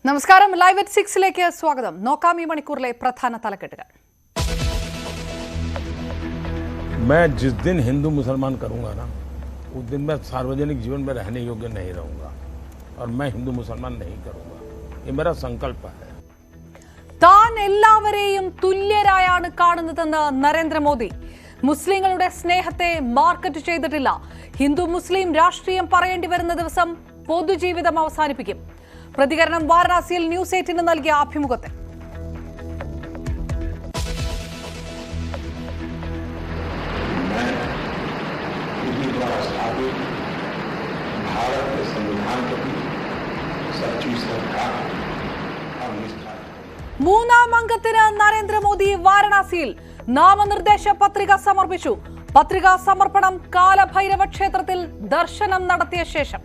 നമസ്കാരം live at 6ലേക്ക് സ്വാഗതം. നോക്കാം ഈ മണിക്കൂറിലെ പ്രധാന തലക്കെട്ടുകൾ. मैं जिस दिन हिंदू मुसलमान करूंगा ना उस दिन मैं सार्वजनिक जीवन में रहने योग्य नहीं रहूंगा और मैं हिंदू मुसलमान नहीं करूंगा. ये मेरा संकल्प है. താൻ എല്ലാവരെയും തുല്യരായാണ് കാണുന്നതെന്ന് നരേന്ദ്രമോദി. മുസ്ലിങ്ങളുടെ സ്നേഹത്തെ മാർക്കറ്റ് ചെയ്തിട്ടില്ല. ഹിന്ദു മുസ്ലിം രാഷ്ട്രീയം പറയേണ്ടി വരുന്ന ദിവസം പൊതുജീവിതം അവസാനിപ്പിക്കും. പ്രതികരണം വാരണാസിയിൽ ന്യൂസ് 8 നൽകിയ അഭിമുഖത്തിൽ. മൂന്നാം അംഗത്തിന് നരേന്ദ്രമോദി വാരണാസിയിൽ നാമനിർദ്ദേശ പത്രിക സമർപ്പിച്ചു. പത്രികാ സമർപ്പണം കാലഭൈരവ ക്ഷേത്രത്തിൽ ദർശനം നടത്തിയ ശേഷം.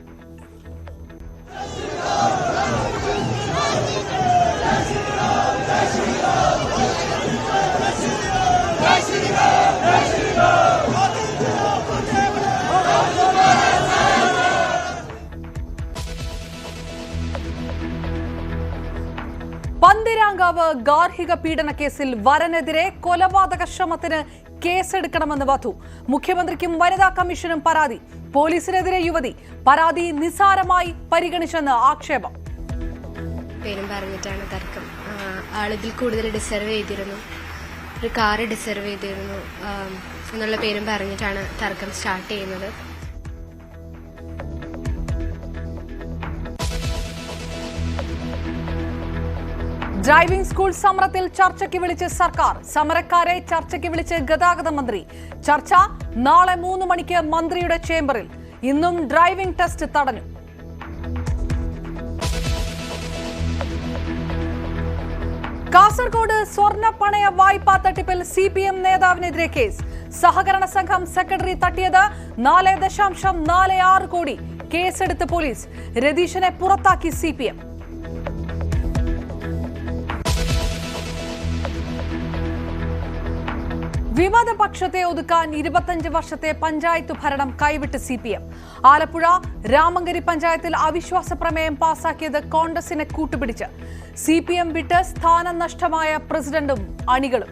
പന്തിരാങ്കാവ് ഗാർഹിക പീഡന കേസിൽ വരനെതിരെ കൊലപാതക ശ്രമത്തിന് കേസെടുക്കണമെന്ന് വധു. മുഖ്യമന്ത്രിക്കും വനിതാ കമ്മീഷനും പരാതി. പോലീസിനെതിരെ യുവതി. പരാതി നിസാരമായി പരിഗണിച്ചെന്ന് ആക്ഷേപം. പേരും പറഞ്ഞിട്ടാണ് തർക്കം. ആളിതിൽ കൂടുതൽ ഡിസർവ് ചെയ്തിരുന്നു, ഒരു കാറ് ഡിസർവ് ചെയ്തിരുന്നു എന്നുള്ള പേരും പറഞ്ഞിട്ടാണ് തർക്കം സ്റ്റാർട്ട് ചെയ്യുന്നത്. ഡ്രൈവിംഗ് സ്കൂൾ സമരത്തിൽ ചർച്ചയ്ക്ക് വിളിച്ച് സർക്കാർ. സമരക്കാരെ ചർച്ചയ്ക്ക് വിളിച്ച് ഗതാഗത മന്ത്രി. ചർച്ച നാളെ 3 മണിക്ക് മന്ത്രിയുടെ ചേംബറിൽ. ഇന്നും ഡ്രൈവിംഗ് ടെസ്റ്റ് തടഞ്ഞു. കാസർഗോഡ് സ്വർണ്ണ പണയ വായ്പാ തട്ടിപ്പിൽ CPM നേതാവിനെതിരെ കേസ്. സഹകരണ സംഘം സെക്രട്ടറി തട്ടിയത് 4.46 കോടി. കേസെടുത്ത് പോലീസ്. രതീശനെ പുറത്താക്കി CPM. വിമതപക്ഷത്തെ ഒതുക്കാൻ 25 വർഷത്തെ പഞ്ചായത്ത് ഭരണം കൈവിട്ട് CPM. ആലപ്പുഴ രാമങ്കരി പഞ്ചായത്തിൽ അവിശ്വാസ പ്രമേയം പാസാക്കിയത് കോൺഗ്രസിനെ കൂട്ടുപിടിച്ച്. CPM വിട്ട് സ്ഥാനം നഷ്ടമായ പ്രസിഡന്റും അണികളും.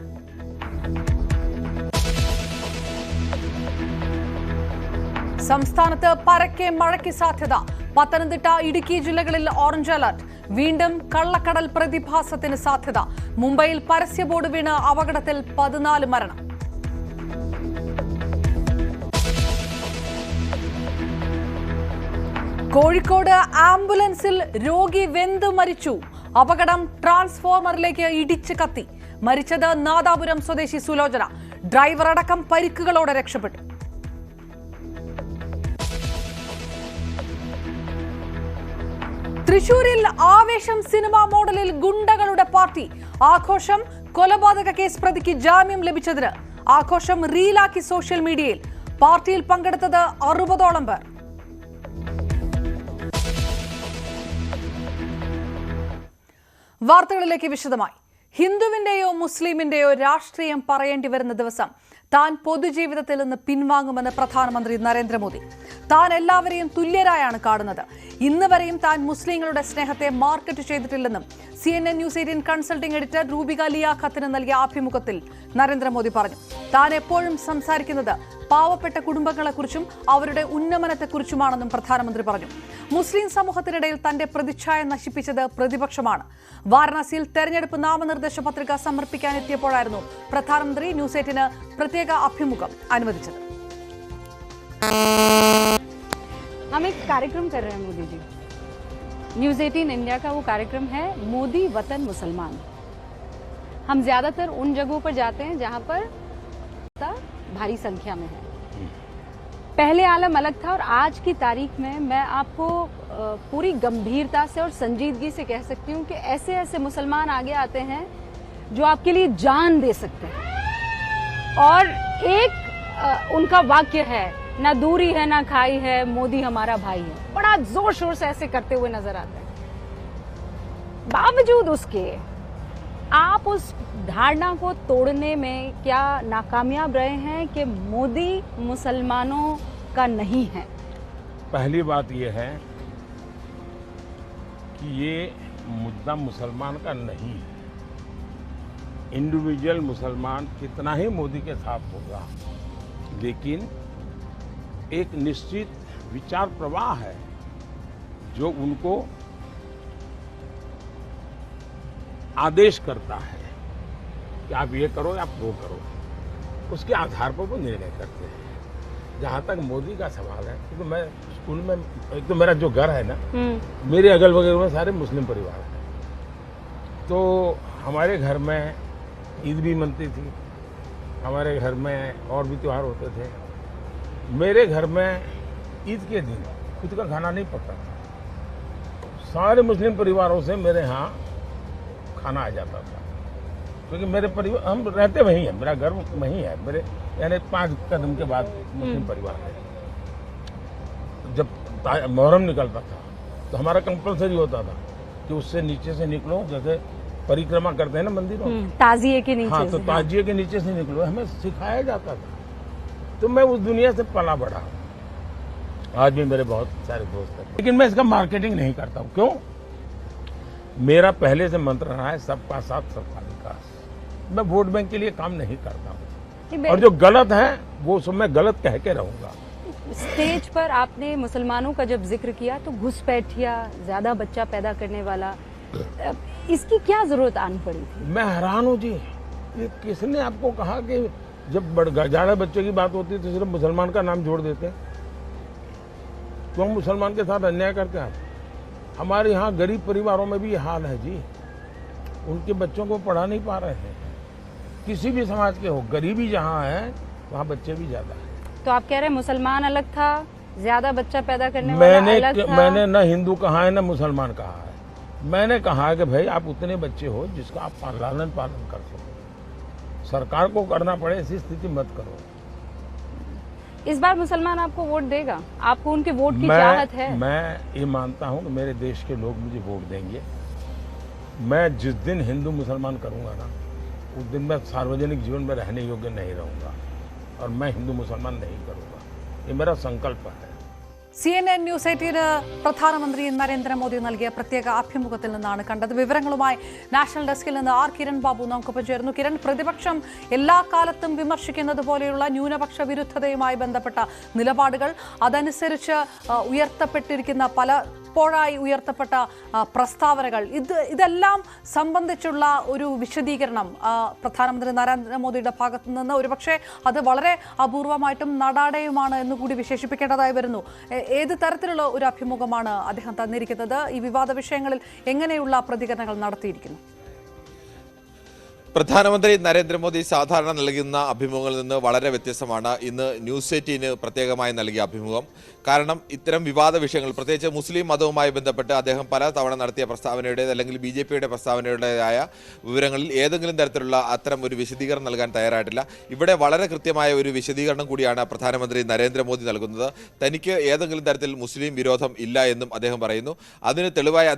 സംസ്ഥാനത്ത് പരക്കെ മഴയ്ക്ക് സാധ്യത. പത്തനംതിട്ട ഇടുക്കി ജില്ലകളിൽ ഓറഞ്ച് അലർട്ട്. വീണ്ടും കള്ളക്കടൽ പ്രതിഭാസത്തിന് സാധ്യത. മുംബൈയിൽ പരസ്യ ബോർഡ് വീണ് അപകടത്തിൽ 14 മരണം. കോഴിക്കോട് ആംബുലൻസിൽ രോഗി വെന്തു മരിച്ചു. അപകടം ട്രാൻസ്ഫോർമറിലേക്ക് ഇടിച്ച് കത്തി. മരിച്ചത് നാദാപുരം സ്വദേശി സുലോചന. ഡ്രൈവർ അടക്കം പരിക്കുകളോടെ രക്ഷപ്പെട്ടു. തൃശൂരിൽ ആവേശം സിനിമാ മോഡലിൽ ഗുണ്ടകളുടെ പാർട്ടി. ആഘോഷം കൊലപാതക കേസ് പ്രതിക്ക് ജാമ്യം ലഭിച്ചതിന്. ആഘോഷം റീലാക്കി സോഷ്യൽ മീഡിയയിൽ. പാർട്ടിയിൽ പങ്കെടുത്തത് 60ഓളം പേർ. വാർത്തകളിലേക്ക് വിശദമായി. ഹിന്ദുവിന്റെയോ മുസ്ലിമിന്റെയോ രാഷ്ട്രീയം പറയേണ്ടി വരുന്ന ദിവസം താൻ പൊതുജീവിതത്തിൽ നിന്ന് പിൻവാങ്ങുമെന്ന് പ്രധാനമന്ത്രി നരേന്ദ്രമോദി. താൻ എല്ലാവരെയും തുല്യരായാണ് കാണുന്നത്. ഇന്ന് വരെയും താൻ മുസ്ലിങ്ങളുടെ സ്നേഹത്തെ മാർക്കറ്റ് ചെയ്തിട്ടില്ലെന്നും CNN ന്യൂസ് 18 കൺസൾട്ടിംഗ് എഡിറ്റർ റൂബിക ലിയാഖത്തിന് നൽകിയ അഭിമുഖത്തിൽ നരേന്ദ്രമോദി പറഞ്ഞു. താൻ എപ്പോഴും സംസാരിക്കുന്നത് പാവപ്പെട്ട കുടുംബങ്ങളെക്കുറിച്ചും അവരുടെ ഉന്നമനത്തെക്കുറിച്ചുമാണെന്നും പ്രധാനമന്ത്രി പറഞ്ഞു. മുസ്ലിം സമൂഹത്തിനിടയിൽ തന്റെ പ്രതിച്ഛായ നശിപ്പിച്ചത് പ്രതിപക്ഷമാണ്. വാരണാസിയിൽ തെരഞ്ഞെടുപ്പ് നാമനിർദ്ദേശ പത്രിക സമർപ്പിക്കാനെത്തിയപ്പോഴായിരുന്നു പ്രധാനമന്ത്രി ന്യൂസ് 8 പ്രത്യേക അഭിമുഖം അനുവദിച്ചത്. हम एक कार्यक्रम कर रहे हैं मोदी जी. न्यूज़ 18 इंडिया का वो कार्यक्रम है मोदी वतन मुसलमान. हम ज्यादातर उन जगहों पर जाते हैं जहां पर भारी संख्या में है. पहले आलम अलग था और आज की तारीख में मैं आपको पूरी गंभीरता से और संजीदगी से कह सकती हूँ कि ऐसे ऐसे मुसलमान आगे आते हैं जो आपके लिए जान दे सकते हैं. और एक उनका वाक्य है, ना दूरी है ना खाई है, मोदी हमारा भाई है. बड़ा जोर शोर से ऐसे करते हुए नजर आते हैं. बावजूद उसके आप उस धारणा को तोड़ने में क्या नाकामयाब रहे हैं कि मोदी मुसलमानों का नहीं है? पहली बात यह है कि ये मुद्दा मुसलमान का नहीं, इंडिविजुअल मुसलमान कितना ही मोदी के साथ होगा, लेकिन एक निश्चित विचार प्रवाह है जो उनको आदेश करता है कि आप ये करो या आप वो करो, उसके आधार पर वो निर्णय करते हैं। जहाँ तक मोदी का सवाल है, तो मैं स्कूल में, एक तो मेरा जो घर है ना, मेरे अगल बगल में सारे मुस्लिम परिवार हैं, तो हमारे घर में ईद भी मनती थी, हमारे घर में और भी त्यौहार होते थे। मेरे घर में ईद के दिन खुद का खाना नहीं पकता था, सारे मुस्लिम परिवारों से मेरे यहाँ खाना आ जाता था, क्योंकि मेरे परिवार, हम रहते वहीं हैं, मेरा घर वहीं है, मेरे यानी 5 कदम के बाद मुस्लिम परिवार है। जब मुहर्रम निकलता था तो हमारा कंपलसरी होता था कि उससे नीचे से निकलो, जैसे परिक्रमा करते हैं ना मंदिरों, ताजिए के नीचे हाँ, तो से, ताजिए के नीचे से निकलो, हमें सिखाया जाता था। तो मैं उस दुनिया से पला बढ़ा। आज भी मेरे बहुत सारे दोस्त हैं, लेकिन मैं इसका मार्केटिंग नहीं करता हूँ। क्यों? मेरा पहले से मंत्र रहा है सबका साथ सबका विकास। मैं वोट बैंक के लिए काम नहीं करता हूँ, और जो गलत है वो सब मैं गलत कह के रहूंगा। स्टेज पर आपने मुसलमानों का जब जिक्र किया तो घुसपैठिया, ज्यादा बच्चा पैदा करने वाला, इसकी क्या जरूरत आन पड़ी थी? मैं हैरान हूँ जी, ये किसने आपको कहा कि जब ज्यादा बच्चे की बात होती है तो सिर्फ मुसलमान का नाम जोड़ देते हैं? क्यों मुसलमान के साथ अन्याय करते हैं आप? हमारे यहाँ गरीब परिवारों में भी ये हाल है जी, उनके बच्चों को पढ़ा नहीं पा रहे हैं। किसी भी समाज के हो, गरीबी जहाँ है वहाँ बच्चे भी ज्यादा है। तो आप कह रहे हैं मुसलमान अलग था, ज्यादा बच्चा पैदा करने वाला अलग था? मैंने न हिंदू कहा है न मुसलमान कहा है। मैंने कहा कि भाई आप उतने बच्चे हो जिसका आप लालन पालन कर सको, सरकार को करना पड़े ऐसी स्थिति मत करो। इस बार मुसलमान आपको वोट देगा? आपको उनके वोट की चाहत है? मैं ये मानता हूँ कि मेरे देश के लोग मुझे वोट देंगे। मैं जिस दिन हिंदू मुसलमान करूंगा ना, उस दिन मैं सार्वजनिक जीवन में रहने योग्य नहीं रहूंगा, और मैं हिंदू मुसलमान नहीं करूंगा, ये मेरा संकल्प है। CNN ന്യൂസ് 18 പ്രധാനമന്ത്രി നരേന്ദ്രമോദി നൽകിയ പ്രത്യേക അഭിമുഖത്തിൽ നിന്നാണ് കണ്ടത്. വിവരങ്ങളുമായി നാഷണൽ ഡെസ്കിൽ നിന്ന് ആർ കിരൺ ബാബു നമുക്കൊപ്പം ചേർന്നു. കിരൺ, പ്രതിപക്ഷം എല്ലാ കാലത്തും വിമർശിക്കുന്നത് പോലെയുള്ള ന്യൂനപക്ഷ വിരുദ്ധതയുമായി ബന്ധപ്പെട്ട നിലപാടുകൾ, അതനുസരിച്ച് ഉയർത്തപ്പെട്ടിരിക്കുന്ന പലപ്പോഴായി ഉയർത്തപ്പെട്ട പ്രസ്താവനകൾ, ഇതെല്ലാം സംബന്ധിച്ചുള്ള ഒരു വിശദീകരണം പ്രധാനമന്ത്രി നരേന്ദ്രമോദിയുടെ ഭാഗത്തു നിന്ന് ഒരുപക്ഷെ അത് വളരെ അപൂർവമായിട്ടും നടാടയുമാണ് എന്നുകൂടി വിശേഷിപ്പിക്കേണ്ടതായി വരുന്നു. ഏത് തരത്തിലുള്ള ഒരു അഭിമുഖമാണ് അദ്ദേഹം തന്നിരിക്കുന്നത്? ഈ വിവാദ വിഷയങ്ങളിൽ എങ്ങനെയുള്ള പ്രതികരണങ്ങൾ നടത്തിയിരിക്കുന്നു? പ്രധാനമന്ത്രി നരേന്ദ്രമോദി സാധാരണ നൽകുന്ന അഭിമുഖങ്ങളിൽ നിന്ന് വളരെ വ്യത്യസ്തമാണ് ഇന്ന് ന്യൂസ് 18 പ്രത്യേകമായി നൽകിയ അഭിമുഖം. കാരണം ഇത്തരം വിവാദ വിഷയങ്ങൾ, പ്രത്യേകിച്ച് മുസ്ലിം മതവുമായി ബന്ധപ്പെട്ട് അദ്ദേഹം പല തവണ നടത്തിയ പ്രസ്താവനയുടേത് അല്ലെങ്കിൽ BJPയുടെ പ്രസ്താവനയുടേതായ വിവരങ്ങളിൽ ഏതെങ്കിലും തരത്തിലുള്ള അത്തരം ഒരു വിശദീകരണം നൽകാൻ തയ്യാറായിട്ടില്ല. ഇവിടെ വളരെ കൃത്യമായ ഒരു വിശദീകരണം കൂടിയാണ് പ്രധാനമന്ത്രി നരേന്ദ്രമോദി നൽകുന്നത്. തനിക്ക് ഏതെങ്കിലും തരത്തിൽ മുസ്ലിം വിരോധം ഇല്ല എന്നും അദ്ദേഹം പറയുന്നു. അതിന് തെളിവായി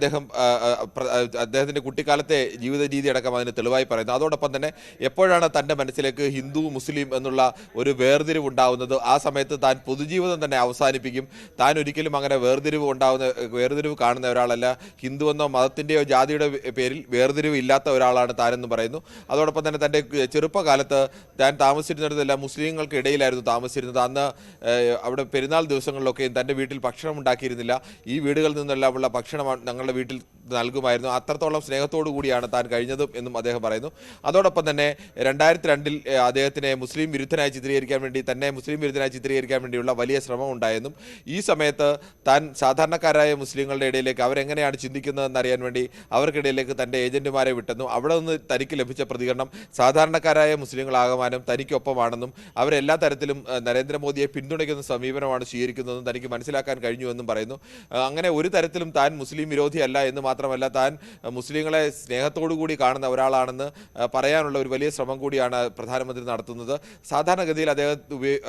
അദ്ദേഹത്തിന്റെ കുട്ടിക്കാലത്തെ ജീവിത രീതി അടക്കം അതിന് തെളിവായി പറയുന്നു. അതോടൊപ്പം തന്നെ എപ്പോഴാണ് തൻ്റെ മനസ്സിലേക്ക് ഹിന്ദു മുസ്ലിം എന്നുള്ള ഒരു വേർതിരിവ് ഉണ്ടാവുന്നത്, ആ സമയത്ത് താൻ പൊതുജീവിതം തന്നെ അവസാനിപ്പിക്കും, താൻ ഒരിക്കലും അങ്ങനെ വേർതിരിവ് കാണുന്ന ഒരാളല്ല, ഹിന്ദുവെന്നോ മതത്തിൻ്റെയോ ജാതിയുടെ പേരിൽ വേർതിരിവ് ഇല്ലാത്ത ഒരാളാണ് താനെന്ന് പറയുന്നു. അതോടൊപ്പം തന്നെ തൻ്റെ ചെറുപ്പകാലത്ത് താൻ താമസിച്ചിരുന്നിടത്തെല്ലാം മുസ്ലിങ്ങൾക്ക് ഇടയിലായിരുന്നു താമസിച്ചിരുന്നത്. അന്ന് അവിടെ പെരുന്നാൾ ദിവസങ്ങളിലൊക്കെയും തൻ്റെ വീട്ടിൽ ഭക്ഷണം ഉണ്ടാക്കിയിരുന്നില്ല, ഈ വീടുകളിൽ നിന്നെല്ലാമുള്ള ഭക്ഷണം ഞങ്ങളുടെ വീട്ടിൽ നൽകുമായിരുന്നു, അത്രത്തോളം സ്നേഹത്തോടു കൂടിയാണ് താൻ കഴിഞ്ഞതും എന്നും അദ്ദേഹം പറയുന്നു. അതോടൊപ്പം തന്നെ 2002 അദ്ദേഹത്തിനെ മുസ്ലിം വിരുദ്ധനായി ചിത്രീകരിക്കാൻ വേണ്ടിയുള്ള വലിയ ശ്രമം ഉണ്ടായെന്നും ഈ സമയത്ത് താൻ സാധാരണക്കാരായ മുസ്ലിങ്ങളുടെ ഇടയിലേക്ക് അവരെങ്ങനെയാണ് ചിന്തിക്കുന്നതെന്ന് അറിയാൻ വേണ്ടി അവർക്കിടയിലേക്ക് തൻ്റെ ഏജന്റുമാരെ വിട്ടെന്നും അവിടെ നിന്ന് തനിക്ക് ലഭിച്ച പ്രതികരണം സാധാരണക്കാരായ മുസ്ലിങ്ങളാകുവാനും തനിക്കൊപ്പമാണെന്നും അവരെല്ലാ തരത്തിലും നരേന്ദ്രമോദിയെ പിന്തുണയ്ക്കുന്ന സമീപനമാണ് സ്വീകരിക്കുന്നതെന്നും തനിക്ക് മനസ്സിലാക്കാൻ കഴിഞ്ഞുവെന്നും പറയുന്നു. അങ്ങനെ ഒരു തരത്തിലും താൻ മുസ്ലിം വിരോധിയല്ല എന്ന് മാത്രമല്ല, താൻ മുസ്ലിങ്ങളെ സ്നേഹത്തോടു കൂടി കാണുന്ന ഒരാളാണെന്ന് പറയാനുള്ള ഒരു വലിയ ശ്രമം കൂടിയാണ് പ്രധാനമന്ത്രി നടത്തുന്നത്. സാധാരണഗതിയിൽ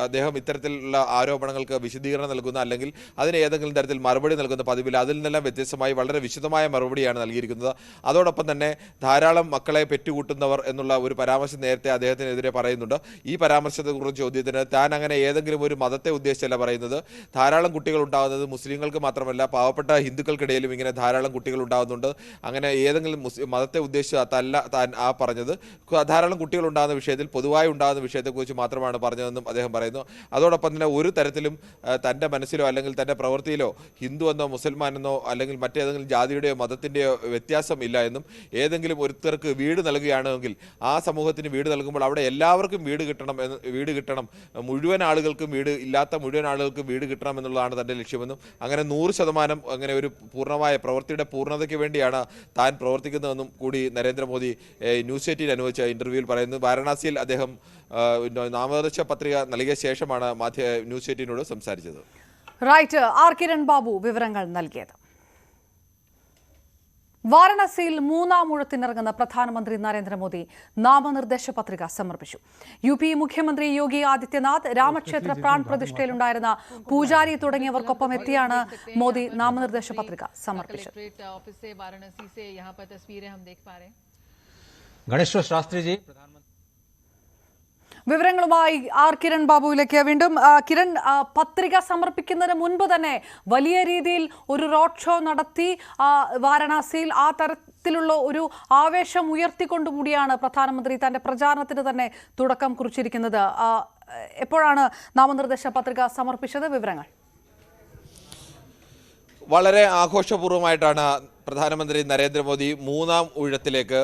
അദ്ദേഹം ഇത്തരത്തിലുള്ള ആരോപണങ്ങൾക്ക് വിശദീകരണം നൽകുന്ന അല്ലെങ്കിൽ അതിന് ഏതെങ്കിലും തരത്തിൽ മറുപടി നൽകുന്ന പതിവില്ല. അതിൽ നിന്നെല്ലാം വ്യത്യസ്തമായി വളരെ വിശദമായ മറുപടിയാണ് നൽകിയിരിക്കുന്നത്. അതോടൊപ്പം തന്നെ ധാരാളം മക്കളെ പെറ്റുകൂട്ടുന്നവർ എന്നുള്ള ഒരു പരാമർശം നേരത്തെ അദ്ദേഹത്തിനെതിരെ പറയുന്നുണ്ട്. ഈ പരാമർശത്തെക്കുറിച്ച് ചോദ്യത്തിന് താൻ അങ്ങനെ ഏതെങ്കിലും ഒരു മതത്തെ ഉദ്ദേശിച്ചല്ല പറയുന്നത്, ധാരാളം കുട്ടികൾ ഉണ്ടാകുന്നത് മുസ്ലിങ്ങൾക്ക് മാത്രമല്ല പാവപ്പെട്ട ഹിന്ദുക്കൾക്കിടയിലും ഇങ്ങനെ ധാരാളം കുട്ടികൾ ഉണ്ടാകുന്നുണ്ട്. അങ്ങനെ ഏതെങ്കിലും മതത്തെ ഉദ്ദേശിച്ചതല്ല താൻ പറഞ്ഞത്. ധാരാളം കുട്ടികൾ ഉണ്ടാകുന്ന വിഷയത്തിൽ, പൊതുവായി ഉണ്ടാകുന്ന വിഷയത്തെക്കുറിച്ച് മാത്രമാണ് പറഞ്ഞതെന്നും അദ്ദേഹം പറയുന്നു. അതോടൊപ്പം തന്നെ ഒരു തരത്തിലും തൻ്റെ മനസ്സിലോ അല്ലെങ്കിൽ തൻ്റെ പ്രവൃത്തിയിലോ ഹിന്ദു എന്നോ മുസൽമാൻ എന്നോ അല്ലെങ്കിൽ മറ്റേതെങ്കിലും ജാതിയുടെയോ മതത്തിൻ്റെയോ വ്യത്യാസം ഇല്ല എന്നും, ഏതെങ്കിലും ഒരുത്തർക്ക് വീട് നൽകുകയാണെങ്കിൽ ആ സമൂഹത്തിന് വീട് നൽകുമ്പോൾ അവിടെ എല്ലാവർക്കും വീട് കിട്ടണം, മുഴുവൻ ആളുകൾക്കും വീട് ഇല്ലാത്ത മുഴുവൻ ആളുകൾക്കും വീട് കിട്ടണം എന്നുള്ളതാണ് തൻ്റെ ലക്ഷ്യമെന്നും, അങ്ങനെ 100% അങ്ങനെ ഒരു പൂർണ്ണമായ പ്രവൃത്തിയുടെ പൂർണ്ണതയ്ക്ക് വേണ്ടിയാണ് താൻ പ്രവർത്തിക്കുന്നതെന്നും കൂടി നരേന്ദ്രമോദി ന്യൂസ് 18 അനുവദിച്ച ഇന്റർവ്യൂവിൽ പറയുന്നു. വാരണാസിയിൽ അദ്ദേഹം നാമനിർദ്ദേശ പത്രിക നൽകിയ ശേഷമാണ് ന്യൂസ് 18നോട് സംസാരിച്ചത്. റൈറ്റ്, ആർ കിരൺ ബാബു വിവരങ്ങൾ നൽകിയത്. വാരണാസിയിൽ 3-ാം ഊഴത്തിനിറങ്ങുന്ന പ്രധാനമന്ത്രി നരേന്ദ്രമോദി നാമനിർദ്ദേശ പത്രിക സമർപ്പിച്ചു. UP മുഖ്യമന്ത്രി യോഗി ആദിത്യനാഥ്, രാമക്ഷേത്ര പ്രാൺ പ്രതിഷ്ഠയിലുണ്ടായിരുന്ന പൂജാരി തുടങ്ങിയവർക്കൊപ്പം എത്തിയാണ് മോദി നാമനിർദ്ദേശ പത്രിക സമർപ്പിച്ചത്. गणेश्वर शास्त्री जी, വിവരങ്ങളുമായി ആർ കിരൺ ബാബുവിലേക്ക് വീണ്ടും. കിരൺ, പത്രിക സമർപ്പിക്കുന്നതിന് മുൻപ് തന്നെ വലിയ രീതിയിൽ ഒരു റോഡ് ഷോ നടത്തി വാരണാസിയിൽ. ആ തരത്തിലുള്ള ഒരു ആവേശം ഉയർത്തിക്കൊണ്ടുകൂടിയാണ് പ്രധാനമന്ത്രി തന്റെ പ്രചാരണത്തിന് തന്നെ തുടക്കം കുറിച്ചിരിക്കുന്നത്. എപ്പോഴാണ് നാമനിർദ്ദേശ പത്രിക സമർപ്പിച്ചത്? വിവരങ്ങൾ. വളരെ ആഘോഷപൂർവ്വമായിട്ടാണ് പ്രധാനമന്ത്രി നരേന്ദ്രമോദി 3-ാം ഊഴത്തിലേക്ക്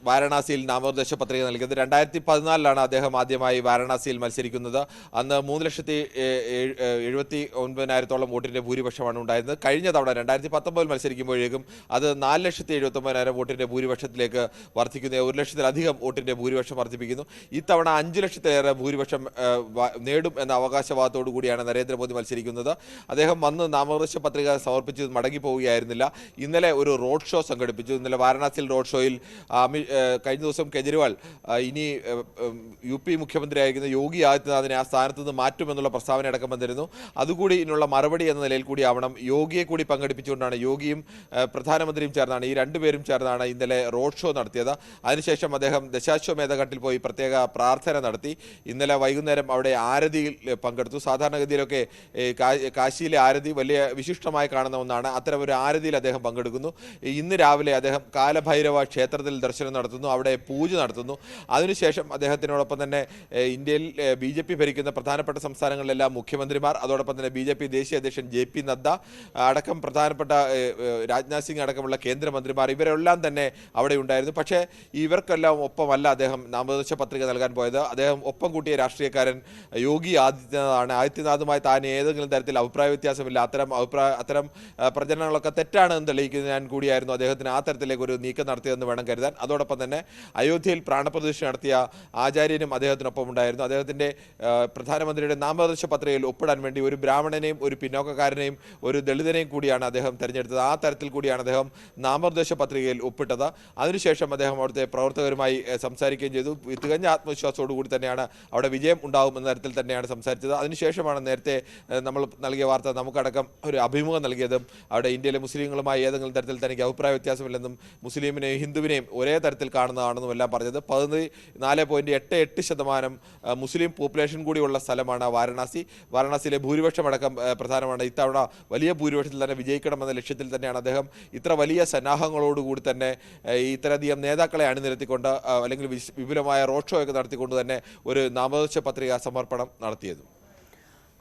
വാരണാസിയിൽ നാമനിർദ്ദേശ പത്രിക നൽകിയത്. 2014 അദ്ദേഹം ആദ്യമായി വാരണാസിയിൽ മത്സരിക്കുന്നത്. അന്ന് 3,79,000 വോട്ടിന്റെ ഭൂരിപക്ഷമാണ് ഉണ്ടായിരുന്നത്. കഴിഞ്ഞ തവണ 2019 മത്സരിക്കുമ്പോഴേക്കും അത് 4,79,000 വോട്ടിന്റെ ഭൂരിപക്ഷത്തിലേക്ക് വർദ്ധിക്കുന്നു. 1,00,000-ലധികം വോട്ടിന്റെ ഭൂരിപക്ഷം വർദ്ധിപ്പിക്കുന്നു. ഇത്തവണ 5,00,000-ലേറെ ഭൂരിപക്ഷം നേടും എന്ന അവകാശവാദത്തോടു കൂടിയാണ് നരേന്ദ്രമോദി മത്സരിക്കുന്നത്. അദ്ദേഹം വന്ന് നാമനിർദ്ദേശ പത്രിക സമർപ്പിച്ച് മടങ്ങിപ്പോവുകയായിരുന്നില്ല. ഇന്നലെ ഒരു റോഡ് ഷോ സംഘടിപ്പിച്ചു. ഇന്നലെ വാരണാസിയിൽ റോഡ് ഷോയിൽ കഴിഞ്ഞ ദിവസം കെജ്രിവാൾ ഇനി UP മുഖ്യമന്ത്രിയായിരിക്കുന്ന യോഗി ആദിത്യനാഥിനെ ആ സ്ഥാനത്ത് നിന്ന് മാറ്റുമെന്നുള്ള പ്രസ്താവന അടക്കം വന്നിരുന്നു. അതുകൂടി ഇതിനുള്ള മറുപടി എന്ന നിലയിൽ കൂടി ആവണം. യോഗിയെ കൂടി പങ്കെടുപ്പിച്ചുകൊണ്ടാണ്, യോഗിയും പ്രധാനമന്ത്രിയും ചേർന്നാണ്, ഈ രണ്ടുപേരും ചേർന്നാണ് ഇന്നലെ റോഡ് ഷോ നടത്തിയത്. അതിനുശേഷം അദ്ദേഹം ദശാശ്വമേധഘട്ടിൽ പോയി പ്രത്യേക പ്രാർത്ഥന നടത്തി. ഇന്നലെ വൈകുന്നേരം അവിടെ ആരതിയിൽ പങ്കെടുത്തു. സാധാരണഗതിയിലൊക്കെ കാശിയിലെ ആരതി വലിയ വിശിഷ്ടമായി കാണുന്ന ഒന്നാണ്. അത്തരം ഒരു ആരതിയിൽ അദ്ദേഹം പങ്കെടുക്കുന്നു. ഇന്ന് രാവിലെ അദ്ദേഹം കാലഭൈരവ ക്ഷേത്രത്തിൽ ദർശനം നടത്തുന്നു, അവിടെ പൂജ നടത്തുന്നു. അതിനുശേഷം അദ്ദേഹത്തിനോടൊപ്പം തന്നെ ഇന്ത്യയിൽ BJP ഭരിക്കുന്ന പ്രധാനപ്പെട്ട സംസ്ഥാനങ്ങളിലെല്ലാം മുഖ്യമന്ത്രിമാർ, അതോടൊപ്പം തന്നെ BJP ദേശീയ അധ്യക്ഷൻ JP നദ്ദ അടക്കം പ്രധാനപ്പെട്ട രാജ്നാഥ് സിംഗ് അടക്കമുള്ള കേന്ദ്രമന്ത്രിമാർ, ഇവരെല്ലാം തന്നെ അവിടെ ഉണ്ടായിരുന്നു. പക്ഷേ ഇവർക്കെല്ലാം ഒപ്പമല്ല അദ്ദേഹം നാമനിർദ്ദേശ പത്രിക നൽകാൻ പോയത്. അദ്ദേഹം ഒപ്പം കൂട്ടിയ രാഷ്ട്രീയക്കാരൻ യോഗി ആദിത്യനാഥാണ്. ആദിത്യനാഥുമായി താൻ ഏതെങ്കിലും തരത്തിൽ അഭിപ്രായ വ്യത്യാസമില്ല, അത്തരം പ്രചരണങ്ങളൊക്കെ തെറ്റാണെന്ന് തെളിയിക്കുന്നതിനാൻ കൂടിയായിരുന്നു അദ്ദേഹത്തിന് ആ തരത്തിലേക്ക് ഒരു നീക്കം നടത്തിയതെന്ന് വേണം കരുതാൻ. അതോടൊപ്പം തന്നെ അയോധ്യയിൽ പ്രാണപ്രതിഷ്ഠ നടത്തിയ ആചാര്യനും അദ്ദേഹത്തിനൊപ്പം ഉണ്ടായിരുന്നു. അദ്ദേഹത്തിന്റെ പ്രധാനമന്ത്രിയുടെ നാമനിർദ്ദേശ പത്രികയിൽ ഒപ്പിടാൻ വേണ്ടി ഒരു ബ്രാഹ്മണനെയും ഒരു പിന്നോക്കക്കാരനെയും ഒരു ദളിതനെയും കൂടിയാണ് അദ്ദേഹം തെരഞ്ഞെടുത്തത്. ആ തരത്തിൽ കൂടിയാണ് അദ്ദേഹം നാമനിർദ്ദേശ പത്രികയിൽ ഒപ്പിട്ടത്. അതിനുശേഷം അദ്ദേഹം അവിടുത്തെ പ്രവർത്തകരുമായി സംസാരിക്കുകയും ചെയ്തു. തികഞ്ഞ ആത്മവിശ്വാസത്തോടു കൂടി തന്നെയാണ് അവിടെ വിജയം ഉണ്ടാവും എന്ന തരത്തിൽ തന്നെയാണ് സംസാരിച്ചത്. അതിനുശേഷമാണ് നേരത്തെ നമ്മൾ നൽകിയ വാർത്ത നമുക്കടക്കം ഒരു അഭിമുഖം നൽകിയതും അവിടെ ഇന്ത്യയിലെ മുസ്ലിങ്ങളുമായി ഏതെങ്കിലും തരത്തിൽ തനിക്ക് അഭിപ്രായ വ്യത്യാസമില്ലെന്നും മുസ്ലിമിനെയും ഹിന്ദുവിനെയും ഒരേ തരത്തിൽ കാണുന്നതാണെന്നും എല്ലാം പറഞ്ഞത്. 14.88% മുസ്ലിം പോപ്പുലേഷൻ കൂടിയുള്ള സ്ഥലമാണ് വാരണാസി. വാരണാസിയിലെ ഭൂരിപക്ഷം അടക്കം പ്രധാനമാണ്. ഇത്തവണ വലിയ ഭൂരിപക്ഷത്തിൽ തന്നെ വിജയിക്കണമെന്ന ലക്ഷ്യത്തിൽ തന്നെയാണ് അദ്ദേഹം ഇത്ര വലിയ സന്നാഹങ്ങളോടുകൂടി തന്നെ ഇത്രയധികം നേതാക്കളെ അണിനിരത്തിക്കൊണ്ട് അല്ലെങ്കിൽ വിപുലമായ റോഡ് ഷോ ഒക്കെ നടത്തിക്കൊണ്ട് തന്നെ ഒരു നാമനിർദ്ദേശ പത്രിക സമർപ്പണം നടത്തിയത്.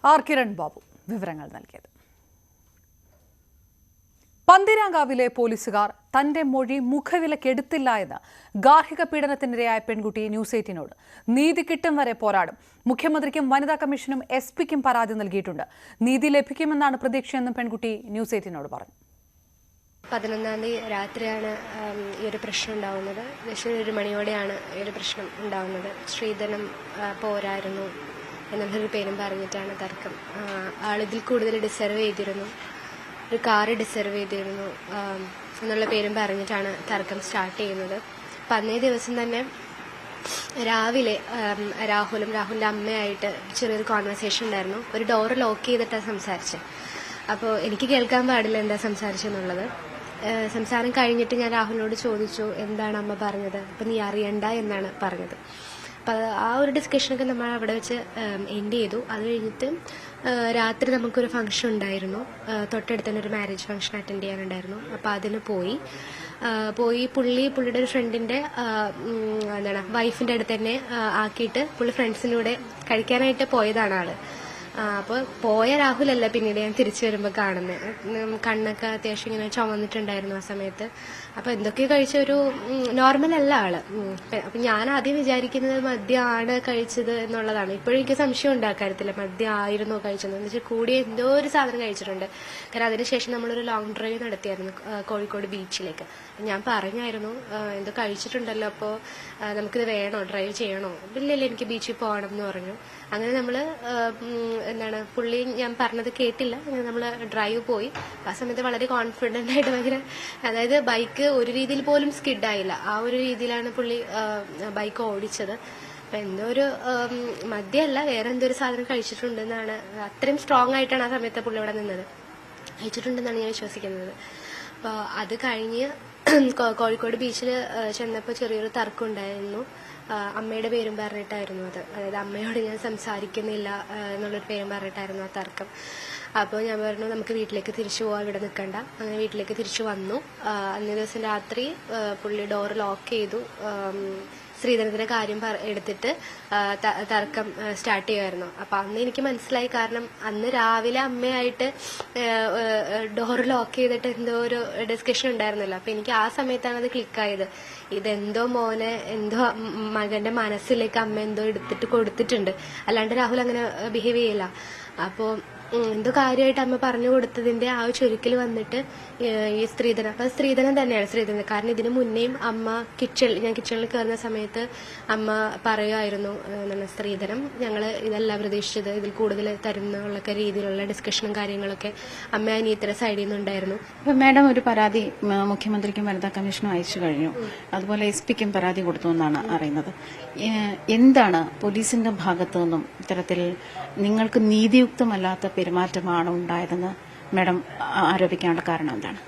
ആർ കിരൺ ബാബു വിവരങ്ങൾ നൽകിയത്. പന്തീരാങ്കാവിലെ പോലീസുകാർ തന്റെ മൊഴി മുഖവിലക്കെടുത്തില്ല എന്ന് ഗാർഹിക പീഡനത്തിനിരയായ പെൺകുട്ടി ന്യൂസ് 18നോട് നീതി കിട്ടും വരെ പോരാടും. മുഖ്യമന്ത്രിക്കും വനിതാ കമ്മീഷനും SP-ക്കും പരാതി നൽകിയിട്ടുണ്ട്. നീതി ലഭിക്കുമെന്നാണ് പ്രതീക്ഷയെന്നും പെൺകുട്ടി ന്യൂസ് 18നോട് പറഞ്ഞു. 11-ാം തീയതി രാത്രിയാണ് ഈ ഒരു പ്രശ്നം ഉണ്ടാവുന്നത്. ഏകദേശം 1 മണിയോടെയാണ് ഈ ഒരു പ്രശ്നം ഉണ്ടാവുന്നത്. ശ്രീധനം പോരായിരുന്നു എന്നുള്ളൊരു പേരും പറഞ്ഞിട്ടാണ് തർക്കം. ആളിതിൽ കൂടുതൽ ഡിസർവ് ചെയ്തിരുന്നു, ഒരു കാറ് ഡിസർവ് ചെയ്തിരുന്നു എന്നുള്ള പേരും പറഞ്ഞിട്ടാണ് തർക്കം സ്റ്റാർട്ട് ചെയ്യുന്നത്. അപ്പം അന്നേ ദിവസം തന്നെ രാവിലെ രാഹുലിൻ്റെ അമ്മയായിട്ട് ചെറിയൊരു കോൺവെർസേഷൻ ഉണ്ടായിരുന്നു. ഒരു ഡോറ് ലോക്ക് ചെയ്തിട്ടാണ് സംസാരിച്ചത്. അപ്പോൾ എനിക്ക് കേൾക്കാൻ പാടില്ല എന്താ സംസാരിച്ചെന്നുള്ളത്. സംസാരം കഴിഞ്ഞിട്ട് ഞാൻ രാഹുലിനോട് ചോദിച്ചു, എന്താണ് അമ്മ പറഞ്ഞത്? അപ്പം നീ അറിയണ്ട എന്നാണ് പറഞ്ഞത്. അപ്പോൾ ആ ഒരു ഡിസ്കഷനൊക്കെ നമ്മൾ അവിടെ വെച്ച് എൻഡ് ചെയ്തു. അത് കഴിഞ്ഞിട്ട് രാത്രി നമുക്കൊരു ഫംഗ്ഷൻ ഉണ്ടായിരുന്നു, തൊട്ടടുത്ത് തന്നെ ഒരു മാരേജ് ഫംഗ്ഷൻ അറ്റൻഡ് ചെയ്യാനുണ്ടായിരുന്നു. അപ്പോൾ അതിന് പോയി പുള്ളിയുടെ ഒരു ഫ്രണ്ടിൻ്റെ വൈഫിൻ്റെ അടുത്ത് തന്നെ ആക്കിയിട്ട് പുള്ളി ഫ്രണ്ട്സിൻ്റെ കൂടെ കഴിക്കാനായിട്ട് പോയതാണ് ആള്. അപ്പോൾ പോയ രാഹുലല്ല പിന്നീട് ഞാൻ തിരിച്ചു വരുമ്പോൾ കാണുന്നത്. കണ്ണൊക്കെ അത്യാവശ്യം ഇങ്ങനെ ചുമന്നിട്ടുണ്ടായിരുന്നു ആ സമയത്ത്. അപ്പോൾ എന്തൊക്കെയോ കഴിച്ച ഒരു നോർമൽ അല്ല ആള്. അപ്പം ഞാൻ ആദ്യം വിചാരിക്കുന്നത് മദ്യമാണ് കഴിച്ചത് എന്നുള്ളതാണ്. ഇപ്പോഴും എനിക്ക് സംശയം ഉണ്ടാക്കാറില്ല മദ്യം ആയിരുന്നോ കഴിച്ചത് എന്ന് വെച്ചാൽ കൂടി എന്തോ ഒരു സാധനം കഴിച്ചിട്ടുണ്ട്. കാരണം അതിനുശേഷം നമ്മളൊരു ലോങ് ഡ്രൈവ് നടത്തിയായിരുന്നു കോഴിക്കോട് ബീച്ചിലേക്ക്. ഞാൻ പറഞ്ഞായിരുന്നു എന്തോ കഴിച്ചിട്ടുണ്ടല്ലോ, അപ്പോൾ നമുക്കിത് വേണോ, ഡ്രൈവ് ചെയ്യണോ? ഇല്ലല്ലോ, എനിക്ക് ബീച്ചിൽ പോകണം എന്ന് പറഞ്ഞു. അങ്ങനെ നമ്മൾ പുള്ളി ഞാൻ പറഞ്ഞത് കേട്ടില്ല, നമ്മൾ ഡ്രൈവ് പോയി. ആ സമയത്ത് വളരെ കോൺഫിഡൻ്റ് ആയിട്ട് ഭയങ്കര, അതായത് ബൈക്ക് ഒരു രീതിയിൽ പോലും സ്കിഡായില്ല, ആ ഒരു രീതിയിലാണ് പുള്ളി ബൈക്ക് ഓടിച്ചത്. അപ്പം എന്തോ ഒരു മദ്യമല്ല, വേറെ എന്തോ ഒരു സാധനം കഴിച്ചിട്ടുണ്ടെന്നാണ്, അത്രയും സ്ട്രോങ് ആയിട്ടാണ് ആ സമയത്ത് പുള്ളി ഇവിടെ നിന്നത്, കഴിച്ചിട്ടുണ്ടെന്നാണ് ഞാൻ വിശ്വസിക്കുന്നത്. അപ്പോൾ അത് കഴിഞ്ഞ് കോഴിക്കോട് ബീച്ചിൽ ചെന്നപ്പോൾ ചെറിയൊരു തർക്കം ഉണ്ടായിരുന്നു. അമ്മയുടെ പേരും പറഞ്ഞിട്ടായിരുന്നു അത്, അതായത് അമ്മയോട് ഞാൻ സംസാരിക്കുന്നില്ല എന്നുള്ളൊരു പേരും പറഞ്ഞിട്ടായിരുന്നു ആ തർക്കം. അപ്പോൾ ഞാൻ പറഞ്ഞു നമുക്ക് വീട്ടിലേക്ക് തിരിച്ചു പോകാം, ഇവിടെ നിൽക്കണ്ട. അങ്ങനെ വീട്ടിലേക്ക് തിരിച്ചു വന്നു. അന്നേ ദിവസം രാത്രി പുള്ളി ഡോർ ലോക്ക് ചെയ്തു. ശ്രീധരത്തിന്റെ കാര്യം എടുത്തിട്ട് തർക്കം സ്റ്റാർട്ട് ചെയ്യുമായിരുന്നു. അപ്പം അന്ന് എനിക്ക് മനസ്സിലായി, കാരണം അന്ന് രാവിലെ അമ്മയായിട്ട് ഡോർ ലോക്ക് ചെയ്തിട്ട് എന്തോ ഒരു ഡിസ്കഷൻ ഉണ്ടായിരുന്നല്ലോ. അപ്പം എനിക്ക് ആ സമയത്താണ് അത് ക്ലിക്കായത്. ഇതെന്തോ മോനെ, എന്തോ മകന്റെ മനസ്സിലേക്ക് അമ്മ എന്തോ എടുത്തിട്ട് കൊടുത്തിട്ടുണ്ട്, അല്ലാണ്ട് രാഹുൽ അങ്ങനെ ബിഹേവ് ചെയ്യില്ല. അപ്പോൾ എന്തോ കാര്യമായിട്ട് അമ്മ പറഞ്ഞു കൊടുത്തതിന്റെ ആ ഒരു ചുരുക്കിൽ വന്നിട്ട് ഈ സ്ത്രീധനം, അപ്പൊ സ്ത്രീധനം തന്നെയാണ് സ്ത്രീധനം. കാരണം ഇതിനു മുന്നേയും അമ്മ ഞാൻ കിച്ചണിൽ കയറുന്ന സമയത്ത് അമ്മ പറയുമായിരുന്നു, സ്ത്രീധനം ഞങ്ങൾ ഇതല്ല പ്രതീക്ഷിച്ചത്, ഇതിൽ കൂടുതൽ തരുന്നുള്ള രീതിയിലുള്ള ഡിസ്കഷനും കാര്യങ്ങളൊക്കെ അമ്മ അനിയത്തിയുടെ സൈഡിൽ നിന്നുണ്ടായിരുന്നു. അപ്പൊ മാഡം ഒരു പരാതി മുഖ്യമന്ത്രിക്കും വനിതാ കമ്മീഷനും അയച്ചു കഴിഞ്ഞു, അതുപോലെ SP-ക്കും പരാതി കൊടുത്തു എന്നാണ് അറിയുന്നത്. എന്താണ് പോലീസിന്റെ ഭാഗത്തു നിന്നും ഇത്തരത്തിൽ നിങ്ങൾക്ക് നീതിയുക്തമല്ലാത്ത പെരുമാറ്റമാണ് ഉണ്ടായതെന്ന് മാഡം ആരോപിക്കാനുള്ള കാരണം എന്താണ്?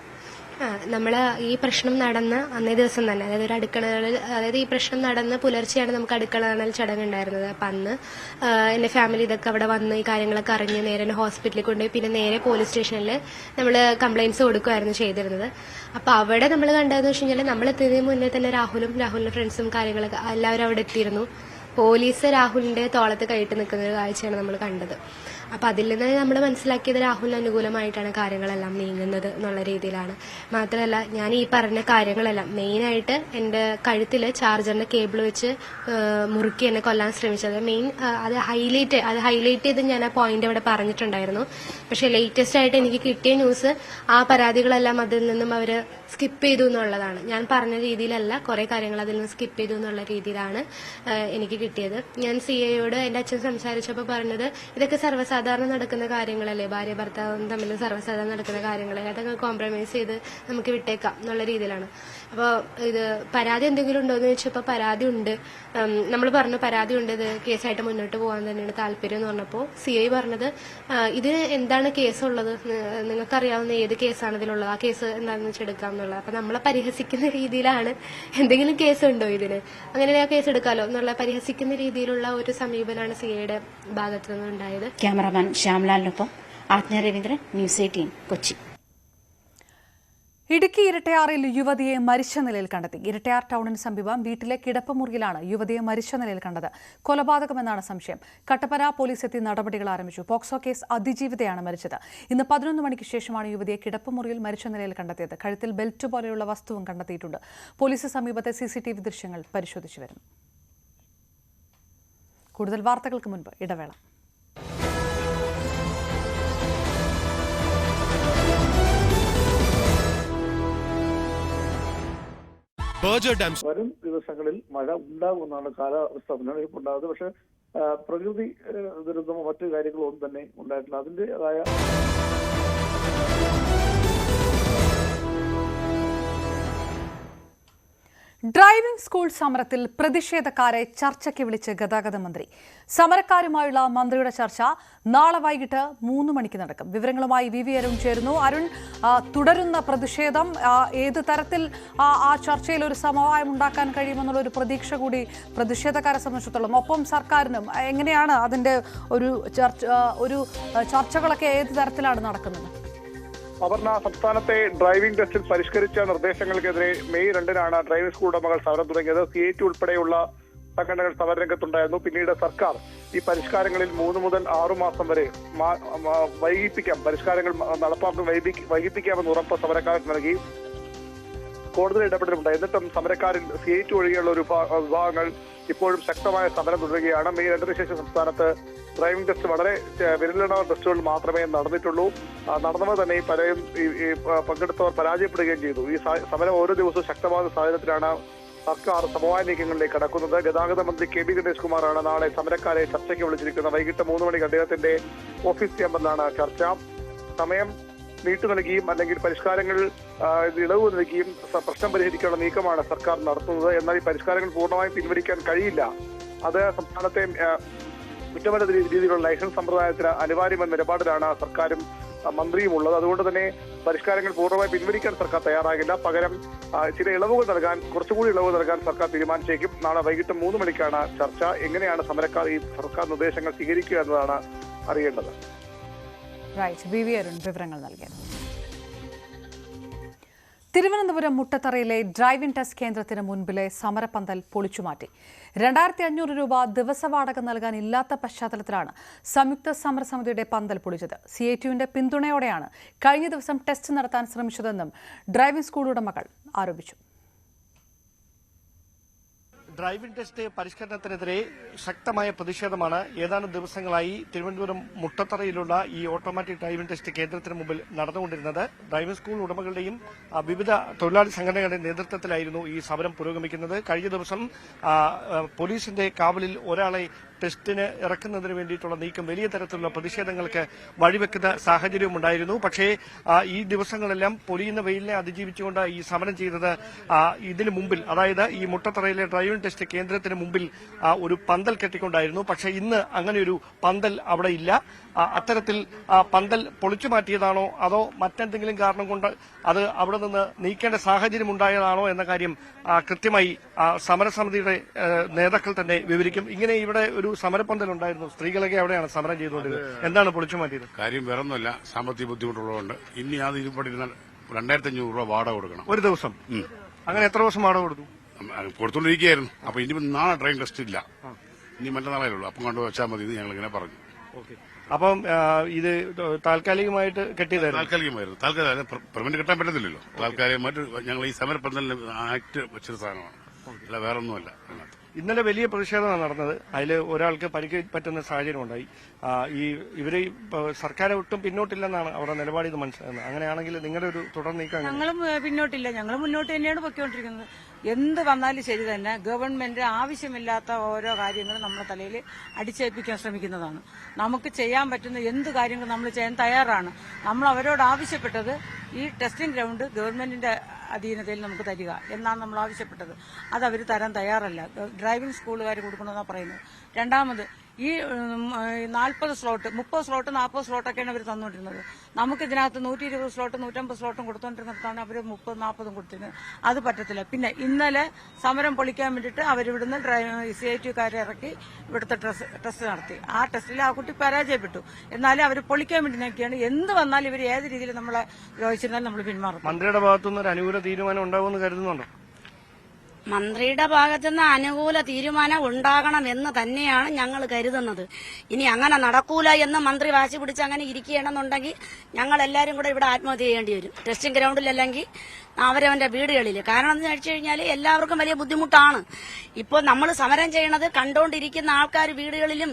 നമ്മള് ഈ പ്രശ്നം നടന്ന അന്നേ ദിവസം തന്നെ, അതായത് ഒരു അടുക്കളകളിൽ, അതായത് ഈ പ്രശ്നം നടന്ന് പുലർച്ചെയാണ് നമുക്ക് അടുക്കളകളിൽ ചടങ്ങുണ്ടായിരുന്നത്. അപ്പം അന്ന് എന്റെ ഫാമിലി ഇതൊക്കെ അവിടെ വന്ന് ഈ കാര്യങ്ങളൊക്കെ അറിഞ്ഞ് നേരെ ഹോസ്പിറ്റലിൽ കൊണ്ടുപോയി, പിന്നെ നേരെ പോലീസ് സ്റ്റേഷനിൽ നമ്മൾ കംപ്ലയിന്റ്സ് കൊടുക്കുകയായിരുന്നു ചെയ്തിരുന്നത്. അപ്പൊ അവിടെ നമ്മൾ കണ്ടതെന്ന് വെച്ച് കഴിഞ്ഞാൽ നമ്മൾ എത്തുന്നതിന് മുന്നേ തന്നെ രാഹുലിന്റെ ഫ്രണ്ട്സും കാര്യങ്ങളൊക്കെ എല്ലാവരും അവിടെ എത്തിയിരുന്നു. പോലീസ് രാഹുലിന്റെ തോളത്ത് കൈയിട്ട് നിൽക്കുന്ന ഒരു കാഴ്ചയാണ് നമ്മൾ കണ്ടത്. അപ്പൊ അതിൽ നിന്ന് നമ്മൾ മനസ്സിലാക്കിയത് രാഹുലിന് അനുകൂലമായിട്ടാണ് കാര്യങ്ങളെല്ലാം നീങ്ങുന്നത് എന്നുള്ള രീതിയിലാണ്. മാത്രമല്ല ഞാൻ ഈ പറഞ്ഞ കാര്യങ്ങളെല്ലാം മെയിനായിട്ട് എന്റെ കഴുത്തിൽ ചാർജറിന്റെ കേബിൾ വെച്ച് മുറുക്കി എന്നെ കൊല്ലാൻ ശ്രമിച്ചത് മെയിൻ അത് ഹൈലൈറ്റ് ചെയ്ത് ഞാൻ ആ പോയിന്റ് അവിടെ പറഞ്ഞിട്ടുണ്ടായിരുന്നു. പക്ഷെ ലേറ്റസ്റ്റ് ആയിട്ട് എനിക്ക് കിട്ടിയ ന്യൂസ് ആ പരാതികളെല്ലാം അതിൽ നിന്നും അവര് സ്കിപ്പ് ചെയ്തു എന്നുള്ളതാണ്. ഞാൻ പറഞ്ഞ രീതിയിലല്ല, കുറെ കാര്യങ്ങൾ അതിൽ നിന്ന് സ്കിപ്പ് ചെയ്തു എന്നുള്ള രീതിയിലാണ് എനിക്ക് കിട്ടിയത്. ഞാൻ CAയോട് എന്റെ അച്ഛൻ സംസാരിച്ചപ്പോൾ പറഞ്ഞത് ഇതൊക്കെ സർവ്വസാധാരണ നടക്കുന്ന കാര്യങ്ങളല്ലേ, ഭാര്യ ഭർത്താവും തമ്മിൽ സർവ്വസാധാരണ നടക്കുന്ന കാര്യങ്ങളല്ലേ, അതൊക്കെ കോംപ്രമൈസ് ചെയ്ത് നമുക്ക് വിട്ടേക്കാം എന്നുള്ള രീതിയിലാണ്. അപ്പോൾ ഇത് പരാതി എന്തെങ്കിലും ഉണ്ടോ എന്ന് ചോദിച്ചപ്പോൾ പരാതി ഉണ്ട്. നമ്മൾ പറഞ്ഞു പരാതി ഉണ്ട്, ഇത് കേസായിട്ട് മുന്നോട്ട് പോകാൻ തന്നെയാണ് താല്പര്യം എന്ന് പറഞ്ഞപ്പോൾ CI പറഞ്ഞത് ഇത് എന്താണ് കേസുള്ളത്, നിങ്ങൾക്കറിയാവുന്ന ഏത് കേസാണ് ഇതിലുള്ളത്, ആ കേസ് എന്താണെന്ന് വെച്ചാൽ എടുക്കാം എന്നുള്ളത്. അപ്പൊ നമ്മളെ പരിഹസിക്കുന്ന രീതിയിലാണ്, എന്തെങ്കിലും കേസ് ഉണ്ടോ ഇതിന്, അങ്ങനെ ആ കേസ് എടുക്കാലോ എന്നുള്ള പരിഹസിക്കുന്ന രീതിയിലുള്ള ഒരു സമീപനമാണ് CIയുടെ ഭാഗത്തു നിന്നുണ്ടായത്. ക്യാമറാമാൻ ശ്യാംലാലിനൊപ്പം ആജ്ഞ രവീന്ദ്രൻ, News 18 കൊച്ചി. ഇടുക്കി ഇരട്ടയാറിൽ യുവതിയെ മരിച്ച നിലയിൽ കണ്ടെത്തി. ഇരട്ടയാർ ടൗണിന് സമീപം വീട്ടിലെ കിടപ്പുമുറിയിലാണ് യുവതിയെ മരിച്ച നിലയിൽ കണ്ടത്. കൊലപാതകമെന്നാണ് സംശയം. കട്ടപ്പന പോലീസ് എത്തി നടപടികൾ ആരംഭിച്ചു. പോക്സോ കേസ് അതിജീവിതയാണ് മരിച്ചത്. ഇന്ന് 11 മണിക്ക് ശേഷമാണ് യുവതിയെ കിടപ്പുമുറിയിൽ മരിച്ച നിലയിൽ കണ്ടെത്തിയത്. കഴുത്തിൽ ബെൽറ്റ് പോലെയുള്ള വസ്തുവും കണ്ടെത്തിയിട്ടുണ്ട്. പോലീസ് സമീപത്തെ CCTV ദൃശ്യങ്ങൾ പരിശോധിച്ചു വരുന്നു. കൂടുതൽ വാർത്തകൾക്ക് മുൻപ് ഇടവേള. വരും ദിവസങ്ങളിൽ മഴ ഉണ്ടാകുമെന്നാണ് കാലാവസ്ഥ മുന്നറിയിപ്പ് ഉണ്ടാകുന്നത്. പക്ഷെ പ്രകൃതി ദുരന്തമോ മറ്റു കാര്യങ്ങളോ ഒന്നും തന്നെ ഉണ്ടായിട്ടില്ല. അതിൻ്റെതായ ഡ്രൈവിംഗ് സ്കൂൾ സമരത്തിൽ പ്രതിഷേധക്കാരെ ചർച്ചയ്ക്ക് വിളിച്ച് ഗതാഗത മന്ത്രി. സമരക്കാരുമായുള്ള മന്ത്രിയുടെ ചർച്ച നാളെ വൈകിട്ട് 3 മണിക്ക് നടക്കും. വിവരങ്ങളുമായി വി അരുൺ ചേരുന്നു. അരുൺ, തുടരുന്ന പ്രതിഷേധം ഏത് തരത്തിൽ ആ ചർച്ചയിൽ ഒരു സമവായം ഉണ്ടാക്കാൻ കഴിയുമെന്നുള്ള ഒരു പ്രതീക്ഷ കൂടി പ്രതിഷേധക്കാരെ സംബന്ധിച്ചിടത്തോളം, ഒപ്പം സർക്കാരിനും എങ്ങനെയാണ് അതിന്റെ ഒരു ചർച്ചകളൊക്കെ ഏത് തരത്തിലാണ് നടക്കുന്നത്? അപർണ, സംസ്ഥാനത്തെ ഡ്രൈവിംഗ് ടെസ്റ്റിൽ പരിഷ്കരിച്ച നിർദ്ദേശങ്ങൾക്കെതിരെ മെയ് 2-നാണ് ഡ്രൈവിംഗ് സ്കൂൾ ഉടമകൾ സമരം തുടങ്ങിയത്. CIT ഉൾപ്പെടെയുള്ള സംഘടനകൾ സമരരംഗത്തുണ്ടായിരുന്നു. പിന്നീട് സർക്കാർ ഈ പരിഷ്കാരങ്ങളിൽ 3 മുതൽ 6 മാസം വരെ പരിഷ്കാരങ്ങൾ വൈകിപ്പിക്കാമെന്ന് ഉറപ്പ് സമരക്കാർക്ക് നൽകി. കോടതി ഇടപെടലുണ്ടായി. എന്നിട്ടും സമരക്കാരിൽ CIT ഒഴികെയുള്ള ഒരു വിഭാഗങ്ങൾ ഇപ്പോഴും ശക്തമായ സമരം തുടരുകയാണ്. മെയ് 2-ന് ശേഷം സംസ്ഥാനത്ത് ഡ്രൈവിംഗ് ടെസ്റ്റ് വളരെ വിരലിലെണ്ണാവുന്ന ടെസ്റ്റുകൾ മാത്രമേ നടന്നിട്ടുള്ളൂ. നടന്നവ തന്നെ പലരും പങ്കെടുത്തവർ പരാജയപ്പെടുകയും ചെയ്തു. ഈ സമരം ഓരോ ദിവസവും ശക്തമാകുന്ന സാഹചര്യത്തിലാണ് സർക്കാർ സമവായ നീക്കങ്ങളിലേക്ക് കടക്കുന്നത്. ഗതാഗത മന്ത്രി KB ഗണേഷ് കുമാറാണ് നാളെ സമരക്കാരെ ചർച്ചയ്ക്ക് വിളിച്ചിരിക്കുന്നത്. വൈകിട്ട് 3 മണിക്ക് അദ്ദേഹത്തിന്റെ ഓഫീസ് ചേംബറിലാണ് ചർച്ച. സമയം നീട്ടു നൽകിയും അല്ലെങ്കിൽ പരിഷ്കാരങ്ങൾ ഇളവ് നൽകിയും പ്രശ്നം പരിഹരിക്കാനുള്ള നീക്കമാണ് സർക്കാർ നടത്തുന്നത്. എന്നാൽ ഈ പരിഷ്കാരങ്ങൾ പൂർണ്ണമായും പിൻവലിക്കാൻ കഴിയില്ല. അത് സംസ്ഥാനത്തെ കുറ്റമറ്റ രീതിയിലുള്ള ലൈസൻസ് സമ്പ്രദായത്തിന് അനിവാര്യമെന്ന നിലപാടിലാണ് സർക്കാരും മന്ത്രിയും ഉള്ളത്. അതുകൊണ്ട് തന്നെ പരിഷ്കാരങ്ങൾ പൂർണ്ണമായി പിൻവലിക്കാൻ സർക്കാർ തയ്യാറാകില്ല. പകരം ചില ഇളവുകൾ നൽകാൻ, കുറച്ചുകൂടി ഇളവ് നൽകാൻ സർക്കാർ തീരുമാനിച്ചേക്കും. നാളെ വൈകിട്ട് 3 മണിക്കാണ് ചർച്ച. എങ്ങനെയാണ് സമരക്കാർ ഈ സർക്കാർ നിർദ്ദേശങ്ങൾ സ്വീകരിക്കുക എന്നതാണ് അറിയേണ്ടത്. വി അരുൺ വിവരങ്ങൾ നൽകിയത്. തിരുവനന്തപുരം മുട്ടത്തറയിലെ ഡ്രൈവിംഗ് ടെസ്റ്റ് കേന്ദ്രത്തിന് മുൻപിലെ സമരപന്തൽ പൊളിച്ചുമാറ്റി. 2500 രൂപ ദിവസവാടക നൽകാൻ ഇല്ലാത്ത പശ്ചാത്തലത്തിലാണ് സംയുക്ത സമരസമിതിയുടെ പന്തൽ പൊളിച്ചത്. CITയുടെ പിന്തുണയോടെയാണ് കഴിഞ്ഞ ദിവസം ടെസ്റ്റ് നടത്താൻ ശ്രമിച്ചതെന്നും ഡ്രൈവിംഗ് സ്കൂൾ ഉടമകൾ ആരോപിച്ചു. ഡ്രൈവിംഗ് ടെസ്റ്റ് പരിഷ്കരണത്തിനെതിരെ ശക്തമായ പ്രതിഷേധമാണ് ഏതാനും ദിവസങ്ങളായി തിരുവനന്തപുരം മുട്ടത്തറയിലുള്ള ഈ ഓട്ടോമാറ്റിക് ഡ്രൈവിംഗ് ടെസ്റ്റ് കേന്ദ്രത്തിന് മുമ്പിൽ നടന്നുകൊണ്ടിരുന്നത്. ഡ്രൈവിംഗ് സ്കൂൾ ഉടമകളുടെയും വിവിധ തൊഴിലാളി സംഘടനകളുടെ നേതൃത്വത്തിലായിരുന്നു ഈ സമരം പുരോഗമിക്കുന്നത്. കഴിഞ്ഞ ദിവസം പോലീസിന്റെ കാവലിൽ ഒരാളെ ടെസ്റ്റിന് ഇറക്കുന്നതിന് വേണ്ടിയിട്ടുള്ള നീക്കം വലിയ തരത്തിലുള്ള പ്രതിഷേധങ്ങൾക്ക് വഴിവെക്കുന്ന സാഹചര്യവും ഉണ്ടായിരുന്നു. പക്ഷേ ഈ ദിവസങ്ങളെല്ലാം പൊലിയുന്ന വെയിലിനെ അതിജീവിച്ചുകൊണ്ട് ഈ സമരം ചെയ്തത് ഇതിനു മുമ്പിൽ, അതായത് ഈ മുട്ടത്തറയിലെ ഡ്രൈവിംഗ് ടെസ്റ്റ് കേന്ദ്രത്തിന് മുമ്പിൽ ഒരു പന്തൽ കെട്ടിക്കൊണ്ടായിരുന്നു. പക്ഷേ ഇന്ന് അങ്ങനെ ഒരു പന്തൽ അവിടെ ഇല്ല. അത്തരത്തിൽ പന്തൽ പൊളിച്ചു മാറ്റിയതാണോ അതോ മറ്റെന്തെങ്കിലും കാരണം കൊണ്ട് അത് അവിടെ നിന്ന് നീക്കേണ്ട സാഹചര്യം ഉണ്ടായതാണോ എന്ന കാര്യം കൃത്യമായി സമരസമിതിയുടെ നേതാക്കൾ തന്നെ വിവരിക്കും. ഇങ്ങനെ ഇവിടെ ഒരു സമരപന്തൽ ഉണ്ടായിരുന്നു. സ്ത്രീകളൊക്കെ അവിടെയാണ് സമരം ചെയ്തുകൊണ്ടിരുന്നത്. എന്താണ് പൊളിച്ചു മാറ്റിയത്? കാര്യം വേറൊന്നുമല്ല, സാമ്പത്തിക ബുദ്ധിമുട്ടുള്ളതുകൊണ്ട്. ഇനി അത് ഇവിടെ 2500 രൂപ വാടക കൊടുക്കണം ഒരു ദിവസം. അങ്ങനെ എത്ര ദിവസം വാടക കൊടുത്തു? കൊടുത്തോണ്ടിരിക്കുകയായിരുന്നു. അപ്പൊ ഇനി നാളെ ട്രെയിൻ ടെസ്റ്റ് ഇല്ല, ഇനി മറ്റന്നാളേ ഉള്ളൂ. അപ്പം കൊണ്ട് വെച്ചാൽ മതി എന്ന് ഞങ്ങൾ ഇങ്ങനെ പറഞ്ഞു. അപ്പം ഇത് താൽക്കാലികമായിട്ട് കെട്ടിയതായിരുന്നു? താൽക്കാലികമായിരുന്നു. താൽക്കാലിക പെർമനന്റ് കെട്ടാൻ പറ്റത്തില്ലല്ലോ. താൽക്കാലികമായിട്ട് ഞങ്ങൾ ഈ സമരപന്തലിന് ആക്ട് വെച്ചൊരു സാധനമാണ്, അല്ല വേറൊന്നുമല്ല. ഇന്നലെ വലിയ പ്രതിഷേധമാണ് നടന്നത്. അതിൽ ഒരാൾക്ക് പരിക്ക് പറ്റുന്ന സാഹചര്യം ഉണ്ടായി. ഇവര് സർക്കാർ ഒട്ടും പിന്നോട്ടില്ലെന്നാണ് അവരുടെ നിലപാടിൽ മനസ്സിലാകുന്നത്. അങ്ങനെയാണെങ്കിൽ നിങ്ങളുടെ ഒരു തുടർ നീക്കം? ഞങ്ങളും പിന്നോട്ടില്ല, ഞങ്ങൾ മുന്നോട്ട് തന്നെയാണ് പൊയ്ക്കൊണ്ടിരിക്കുന്നത്. എന്ത് വന്നാലും ശരി തന്നെ ഗവൺമെന്റ് ആവശ്യമില്ലാത്ത ഓരോ കാര്യങ്ങളും നമ്മുടെ തലയിൽ അടിച്ചേൽപ്പിക്കാൻ ശ്രമിക്കുന്നതാണ്. നമുക്ക് ചെയ്യാൻ പറ്റുന്ന എന്ത് കാര്യങ്ങളും നമ്മൾ ചെയ്യാൻ തയ്യാറാണ്. നമ്മൾ അവരോട് ആവശ്യപ്പെട്ടത് ഈ ടെസ്റ്റിംഗ് ഗ്രൗണ്ട് ഗവൺമെന്റിന്റെ അധീനതയിൽ നമുക്ക് തരിക എന്നാണ് നമ്മൾ ആവശ്യപ്പെട്ടത്. അത് അവർ തരാൻ തയ്യാറല്ല. ഡ്രൈവിംഗ് സ്കൂളുകാർ കൊടുക്കണമെന്നാണ് പറയുന്നത്. രണ്ടാമത് ഈ 40 സ്ലോട്ട്, 30 സ്ലോട്ട്, 40 സ്ലോട്ടൊക്കെയാണ് അവർ തന്നുകൊണ്ടിരുന്നത്. നമുക്ക് ഇതിനകത്ത് 120 സ്ലോട്ട്, 150 സ്ലോട്ടും കൊടുത്തോണ്ടിരുന്നിടത്താണ് അവർ 30-40 കൊടുത്തിരുന്നത്. അത് പറ്റത്തില്ല. പിന്നെ ഇന്നലെ സമരം പൊളിക്കാൻ വേണ്ടിയിട്ട് അവരിവിടുന്ന് CITക്കാരെ ഇറക്കി ഇവിടുത്തെ ടെസ്റ്റ് നടത്തി. ആ ടെസ്റ്റിൽ ആ കുട്ടി പരാജയപ്പെട്ടു. എന്നാലും അവർ പൊളിക്കാൻ വേണ്ടി നോക്കിയാണ്. എന്ത് വന്നാലും ഇവർ ഏത് രീതിയിൽ നമ്മളെ യോജിച്ചിരുന്നാലും നമ്മൾ പിന്മാറും. മന്ത്രിയുടെ ഭാഗത്തുനിന്ന് ഒരു അനുകൂല തീരുമാനം ഉണ്ടാവുമെന്ന് കരുതുന്നുണ്ടോ? മന്ത്രിയുടെ ഭാഗത്തുനിന്ന് അനുകൂല തീരുമാനം ഉണ്ടാകണമെന്ന് തന്നെയാണ് ഞങ്ങൾ കരുതുന്നത്. ഇനി അങ്ങനെ നടക്കൂല എന്ന് മന്ത്രി വാശി പിടിച്ച് അങ്ങനെ ഇരിക്കുകയാണെന്നുണ്ടെങ്കിൽ ഞങ്ങൾ എല്ലാവരും കൂടെ ഇവിടെ ആത്മഹത്യ ചെയ്യേണ്ടി വരും. ടെസ്റ്റിംഗ് ഗ്രൗണ്ടിലല്ലെങ്കിൽ അവരവന്റെ വീടുകളിൽ. കാരണം എന്ന് വെച്ച് കഴിഞ്ഞാൽ എല്ലാവർക്കും വലിയ ബുദ്ധിമുട്ടാണ്. ഇപ്പോൾ നമ്മൾ സമരം ചെയ്യണത് കണ്ടുകൊണ്ടിരിക്കുന്ന ആൾക്കാർ വീടുകളിലും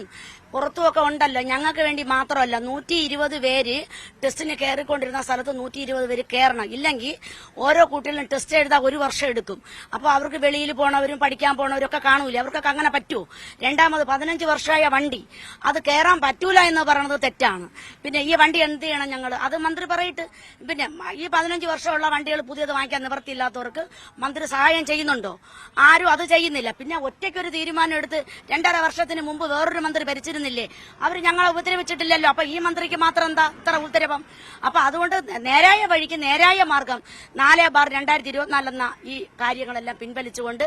പുറത്തുമൊക്കെ ഉണ്ടല്ലോ. ഞങ്ങൾക്ക് വേണ്ടി മാത്രമല്ല, 120 പേര് ടെസ്റ്റിന് കയറിക്കൊണ്ടിരുന്ന സ്ഥലത്ത് 120 പേര് കയറണം. ഇല്ലെങ്കിൽ ഓരോ കുട്ടികളും ടെസ്റ്റ് എഴുതാൻ 1 വർഷം എടുക്കും. അപ്പോൾ അവർക്ക് വെളിയിൽ പോണവരും പഠിക്കാൻ പോണവരും ഒക്കെ കാണൂല. അവർക്കൊക്കെ അങ്ങനെ പറ്റുമോ? രണ്ടാമത് 15 വർഷമായ വണ്ടി അത് കയറാൻ പറ്റൂല എന്ന് പറയുന്നത് തെറ്റാണ്. പിന്നെ ഈ വണ്ടി എന്ത് ചെയ്യണം ഞങ്ങൾ? അത് മന്ത്രി പറയിട്ട്. പിന്നെ ഈ 15 വർഷമുള്ള വണ്ടികൾ പുതിയത് വാങ്ങിക്കാൻ നിവൃത്തിയില്ലാത്തവർക്ക് മന്ത്രി സഹായം ചെയ്യുന്നുണ്ടോ? ആരും അത് ചെയ്യുന്നില്ല. പിന്നെ ഒറ്റയ്ക്കൊരു തീരുമാനം എടുത്ത് 2.5 വർഷത്തിന് മുമ്പ് വേറൊരു മന്ത്രി ഭരിച്ചിരുന്നില്ലേ? അവർ ഞങ്ങളെ ഉപദ്രവിച്ചിട്ടില്ലല്ലോ. അപ്പൊ ഈ മന്ത്രിക്ക് മാത്രം എന്താ ഇത്ര ഉപദ്രവം? അപ്പൊ അതുകൊണ്ട് നേരായ വഴിക്ക് നേരായ മാർഗം 4/2024 എന്ന ഈ കാര്യങ്ങളെല്ലാം പിൻവലിച്ചുകൊണ്ട്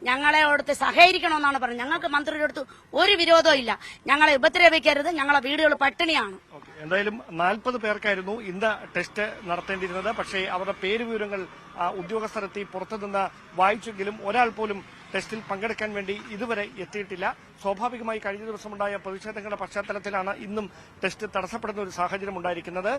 ഞങ്ങളോടത്ത് സഹകരിക്കണമെന്നാണ് പറഞ്ഞത്. ഞങ്ങൾക്ക് മന്ത്രിയുടെ അടുത്ത് ഒരു വിരോധവും ഇല്ല. ഞങ്ങളെ ഉപദ്രവിക്കരുത്, ഞങ്ങളെ വീടുകൾ പട്ടിണിയാണ്. എന്തായാലും 40 പേർക്കായിരുന്നു ഇന്ന് ടെസ്റ്റ് നടത്തേണ്ടിയിരുന്നത്. പക്ഷേ അവരുടെ പേര് വിവരങ്ങൾ ഉദ്യോഗസ്ഥരെത്തി പുറത്തുനിന്ന് വായിച്ചെങ്കിലും ഒരാൾ പോലും ടെസ്റ്റിൽ പങ്കെടുക്കാൻ വേണ്ടി ഇതുവരെ എത്തിയിട്ടില്ല. സ്വാഭാവികമായി കഴിഞ്ഞ ദിവസമുണ്ടായ പ്രതിഷേധങ്ങളുടെ പശ്ചാത്തലത്തിലാണ് ഇന്നും ടെസ്റ്റ് തടസ്സപ്പെടുന്ന ഒരു സാഹചര്യം ഉണ്ടായിരിക്കുന്നത്.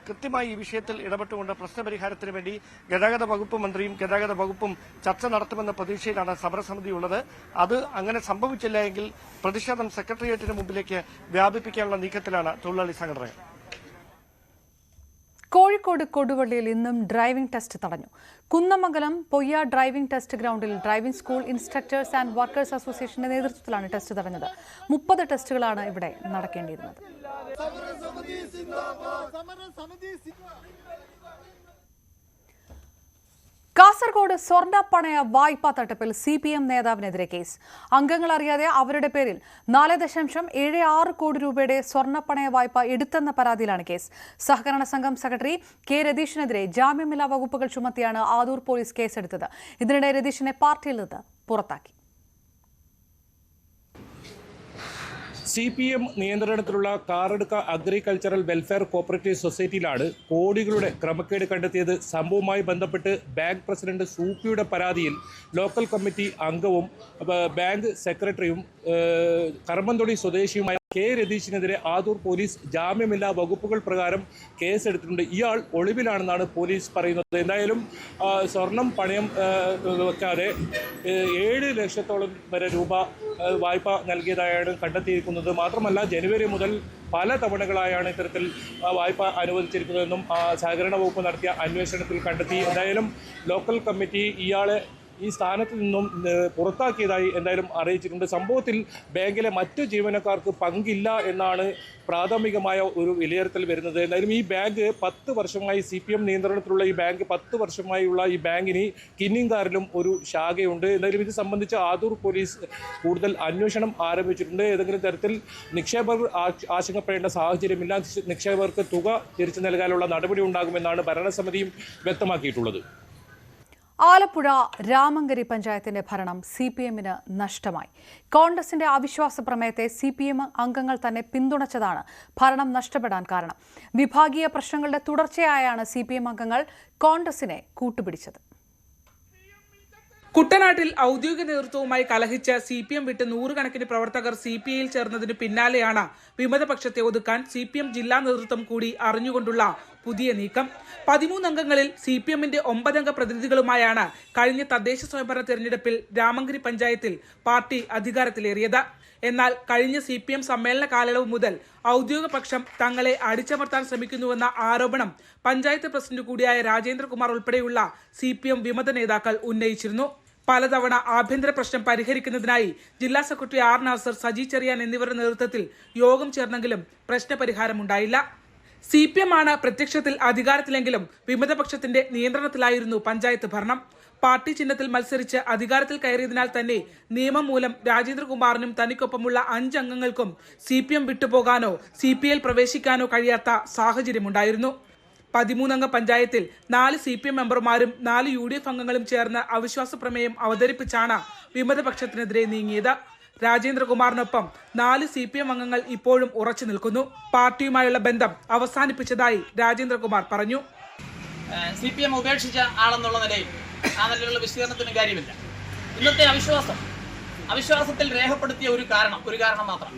കൃത്യമായി ഈ വിഷയത്തിൽ ഇടപെട്ടുകൊണ്ട് പ്രശ്നപരിഹാരത്തിന് വേണ്ടി ഗതാഗത വകുപ്പ് മന്ത്രിയും ഗതാഗത വകുപ്പും ചർച്ച നടത്തുമെന്ന പ്രതീക്ഷയിലാണ് സമരസമിതി ഉള്ളത്. അത് അങ്ങനെ സംഭവിച്ചില്ല എങ്കിൽ പ്രതിഷേധം സെക്രട്ടേറിയറ്റിന് മുമ്പിലേക്ക് വ്യാപിപ്പിക്കാനുള്ള നീക്കത്തിലാണ് തൊഴിലാളി സംഘടനകൾ. കോഴിക്കോട് കൊടുവള്ളിയിൽ ഇന്നും ഡ്രൈവിംഗ് ടെസ്റ്റ് തടഞ്ഞു. കുന്നമംഗലം പൊയ്യ ഡ്രൈവിംഗ് ടെസ്റ്റ് ഗ്രൗണ്ടിൽ driving school instructors and workers അസോസിയേഷന്റെ നേതൃത്വത്തിലാണ് ടെസ്റ്റ് തടഞ്ഞത്. 30 ടെസ്റ്റുകളാണ് ഇവിടെ നടക്കേണ്ടിയിരുന്നത്. കാസർഗോഡ് സ്വർണ്ണപ്പണയ വായ്പാ തട്ടിപ്പിൽ CPM നേതാവിനെതിരെ കേസ്. അംഗങ്ങൾ അറിയാതെ അവരുടെ പേരിൽ 4.76 കോടി രൂപയുടെ സ്വർണ്ണപ്പണയ വായ്പ എടുത്തെന്ന പരാതിയിലാണ് കേസ്. സഹകരണ സംഘം സെക്രട്ടറി K രതീഷിനെതിരെ ജാമ്യമില്ലാ വകുപ്പുകൾ ചുമത്തിയാണ് ആദൂർ പോലീസ് കേസെടുത്തത്. ഇതിനിടെ രതീഷിനെ പാർട്ടിയിൽ നിന്ന് പുറത്താക്കി. CPM നിയന്ത്രണത്തിലുള്ള കാറടുക്ക അഗ്രികൾച്ചറൽ വെൽഫെയർ കോപ്പറേറ്റീവ് സൊസൈറ്റിയിലാണ് കോടികളുടെ ക്രമക്കേട് കണ്ടെത്തിയത്. സംഭവവുമായി ബന്ധപ്പെട്ട് ബാങ്ക് പ്രസിഡന്റ് സൂപ്പിയുടെ പരാതിയിൽ ലോക്കൽ കമ്മിറ്റി അംഗവും ബാങ്ക് സെക്രട്ടറിയും കർമ്മന്തൊടി സ്വദേശിയുമായ K രതീഷിനെതിരെ ആദൂർ പോലീസ് ജാമ്യമില്ലാ വകുപ്പുകൾ പ്രകാരം കേസെടുത്തിട്ടുണ്ട്. ഇയാൾ ഒളിവിലാണെന്നാണ് പോലീസ് പറയുന്നത്. എന്തായാലും സ്വർണം പണയം വെക്കാതെ 7 ലക്ഷത്തോളം വരെ രൂപ വായ്പ നൽകിയതായാണ് കണ്ടെത്തിയിരിക്കുന്നത്. മാത്രമല്ല ജനുവരി മുതൽ പല തവണകളായാണ് ഇത്തരത്തിൽ വായ്പ അനുവദിച്ചിരിക്കുന്നതെന്നും സഹകരണ വകുപ്പ് നടത്തിയ അന്വേഷണത്തിൽ കണ്ടെത്തി. എന്തായാലും ലോക്കൽ കമ്മിറ്റി ഇയാളെ ഈ സ്ഥാനത്ത് നിന്നും പുറത്താക്കിയതായി എന്തായാലും അറിയിച്ചിട്ടുണ്ട്. സംഭവത്തിൽ ബാങ്കിലെ മറ്റു ജീവനക്കാർക്ക് പങ്കില്ല എന്നാണ് പ്രാഥമികമായ ഒരു വിലയിരുത്തൽ വരുന്നത്. എന്തായാലും ഈ ബാങ്ക് 10 വർഷമായി CPM നിയന്ത്രണത്തിലുള്ള ഈ ബാങ്ക് 10 വർഷമായുള്ള ഈ ബാങ്കിന് കിന്നിങ്കാറിലും ഒരു ശാഖയുണ്ട്. എന്തായാലും ഇത് സംബന്ധിച്ച് ആദൂർ പോലീസ് കൂടുതൽ അന്വേഷണം ആരംഭിച്ചിട്ടുണ്ട്. ഏതെങ്കിലും തരത്തിൽ നിക്ഷേപകർ ആശങ്കപ്പെടേണ്ട സാഹചര്യമില്ല. നിക്ഷേപകർക്ക് തുക തിരിച്ചു നൽകാനുള്ള നടപടി ഉണ്ടാകുമെന്നാണ് ഭരണസമിതിയും വ്യക്തമാക്കിയിട്ടുള്ളത്. ആലപ്പുഴ രാമങ്കരി പഞ്ചായത്തിന്റെ ഭരണം CPMന് നഷ്ടമായി. കോൺഗ്രസിന്റെ അവിശ്വാസ പ്രമേയത്തെ CPM അംഗങ്ങൾ തന്നെ പിന്തുണച്ചതാണ് ഭരണം നഷ്ടപ്പെടാൻ കാരണം. വിഭാഗീയ പ്രശ്നങ്ങളുടെ തുടർച്ചയായാണ് CPM അംഗങ്ങൾ കോൺഗ്രസിനെ കൂട്ടുപിടിച്ചത്. കുട്ടനാട്ടിൽ ഔദ്യോഗിക നേതൃത്വവുമായി കലഹിച്ച CPM വിട്ട് 100 കണക്കിന് പ്രവർത്തകർ CPIയിൽ ചേർന്നതിന് പിന്നാലെയാണ് വിമതപക്ഷത്തെ ഒതുക്കാൻ CPM ജില്ലാ നേതൃത്വം കൂടി അറിഞ്ഞുകൊണ്ടുള്ള പുതിയ നീക്കം. 13 അംഗങ്ങളിൽ CPMന്റെ 9 അംഗ പ്രതിനിധികളുമായാണ് കഴിഞ്ഞ തദ്ദേശ സ്വയംഭരണ തെരഞ്ഞെടുപ്പിൽ രാമങ്കരി പഞ്ചായത്തിൽ പാർട്ടി അധികാരത്തിലേറിയത്. എന്നാൽ കഴിഞ്ഞ CPM സമ്മേളന കാലയളവ് മുതൽ ഔദ്യോഗിക പക്ഷം തങ്ങളെ അടിച്ചമർത്താൻ ശ്രമിക്കുന്നുവെന്ന ആരോപണം പഞ്ചായത്ത് പ്രസിഡന്റ് കൂടിയായ രാജേന്ദ്രകുമാർ ഉൾപ്പെടെയുള്ള CPM വിമത നേതാക്കൾ ഉന്നയിച്ചിരുന്നു. പലതവണ ആഭ്യന്തര പ്രശ്നം പരിഹരിക്കുന്നതിനായി ജില്ലാ സെക്രട്ടറി R നാസർ, സജി ചെറിയാൻ എന്നിവരുടെ നേതൃത്വത്തിൽ യോഗം ചേർന്നെങ്കിലും പ്രശ്നപരിഹാരമുണ്ടായില്ല. CPM ആണ് പ്രത്യക്ഷത്തിൽ അധികാരത്തിലെങ്കിലും വിമതപക്ഷത്തിന്റെ നിയന്ത്രണത്തിലായിരുന്നു പഞ്ചായത്ത് ഭരണം. പാർട്ടി ചിഹ്നത്തിൽ മത്സരിച്ച് അധികാരത്തിൽ കയറിയതിനാൽ തന്നെ നിയമം മൂലം രാജേന്ദ്രകുമാറിനും തനിക്കൊപ്പമുള്ള 5 അംഗങ്ങൾക്കും CPM വിട്ടുപോകാനോ CPIയിൽ പ്രവേശിക്കാനോ കഴിയാത്ത സാഹചര്യമുണ്ടായിരുന്നു. 13 അംഗ പഞ്ചായത്തിൽ 4 CPM മെമ്പർമാരും 4 UDF അംഗങ്ങളും ചേർന്ന് അവിശ്വാസ പ്രമേയം അവതരിപ്പിച്ചാണ് വിമതപക്ഷത്തിനെതിരെ നീങ്ങിയത്. രാജേന്ദ്രകുമാറിനൊപ്പം 4 CPM അംഗങ്ങൾ ഇപ്പോഴും ഉറച്ചു നിൽക്കുന്നു. പാർട്ടിയുമായുള്ള ബന്ധം അവസാനിപ്പിച്ചതായി രാജേന്ദ്രകുമാർ പറഞ്ഞു. CPM ഉപേക്ഷിച്ച ആളെന്നുള്ള നിലയിൽ ആ നിലയിലുള്ള വിശദീകരണത്തിന് കാര്യമില്ല. ഇന്നത്തെ അവിശ്വാസത്തിൽ രേഖപ്പെടുത്തിയ ഒരു കാരണം മാത്രം.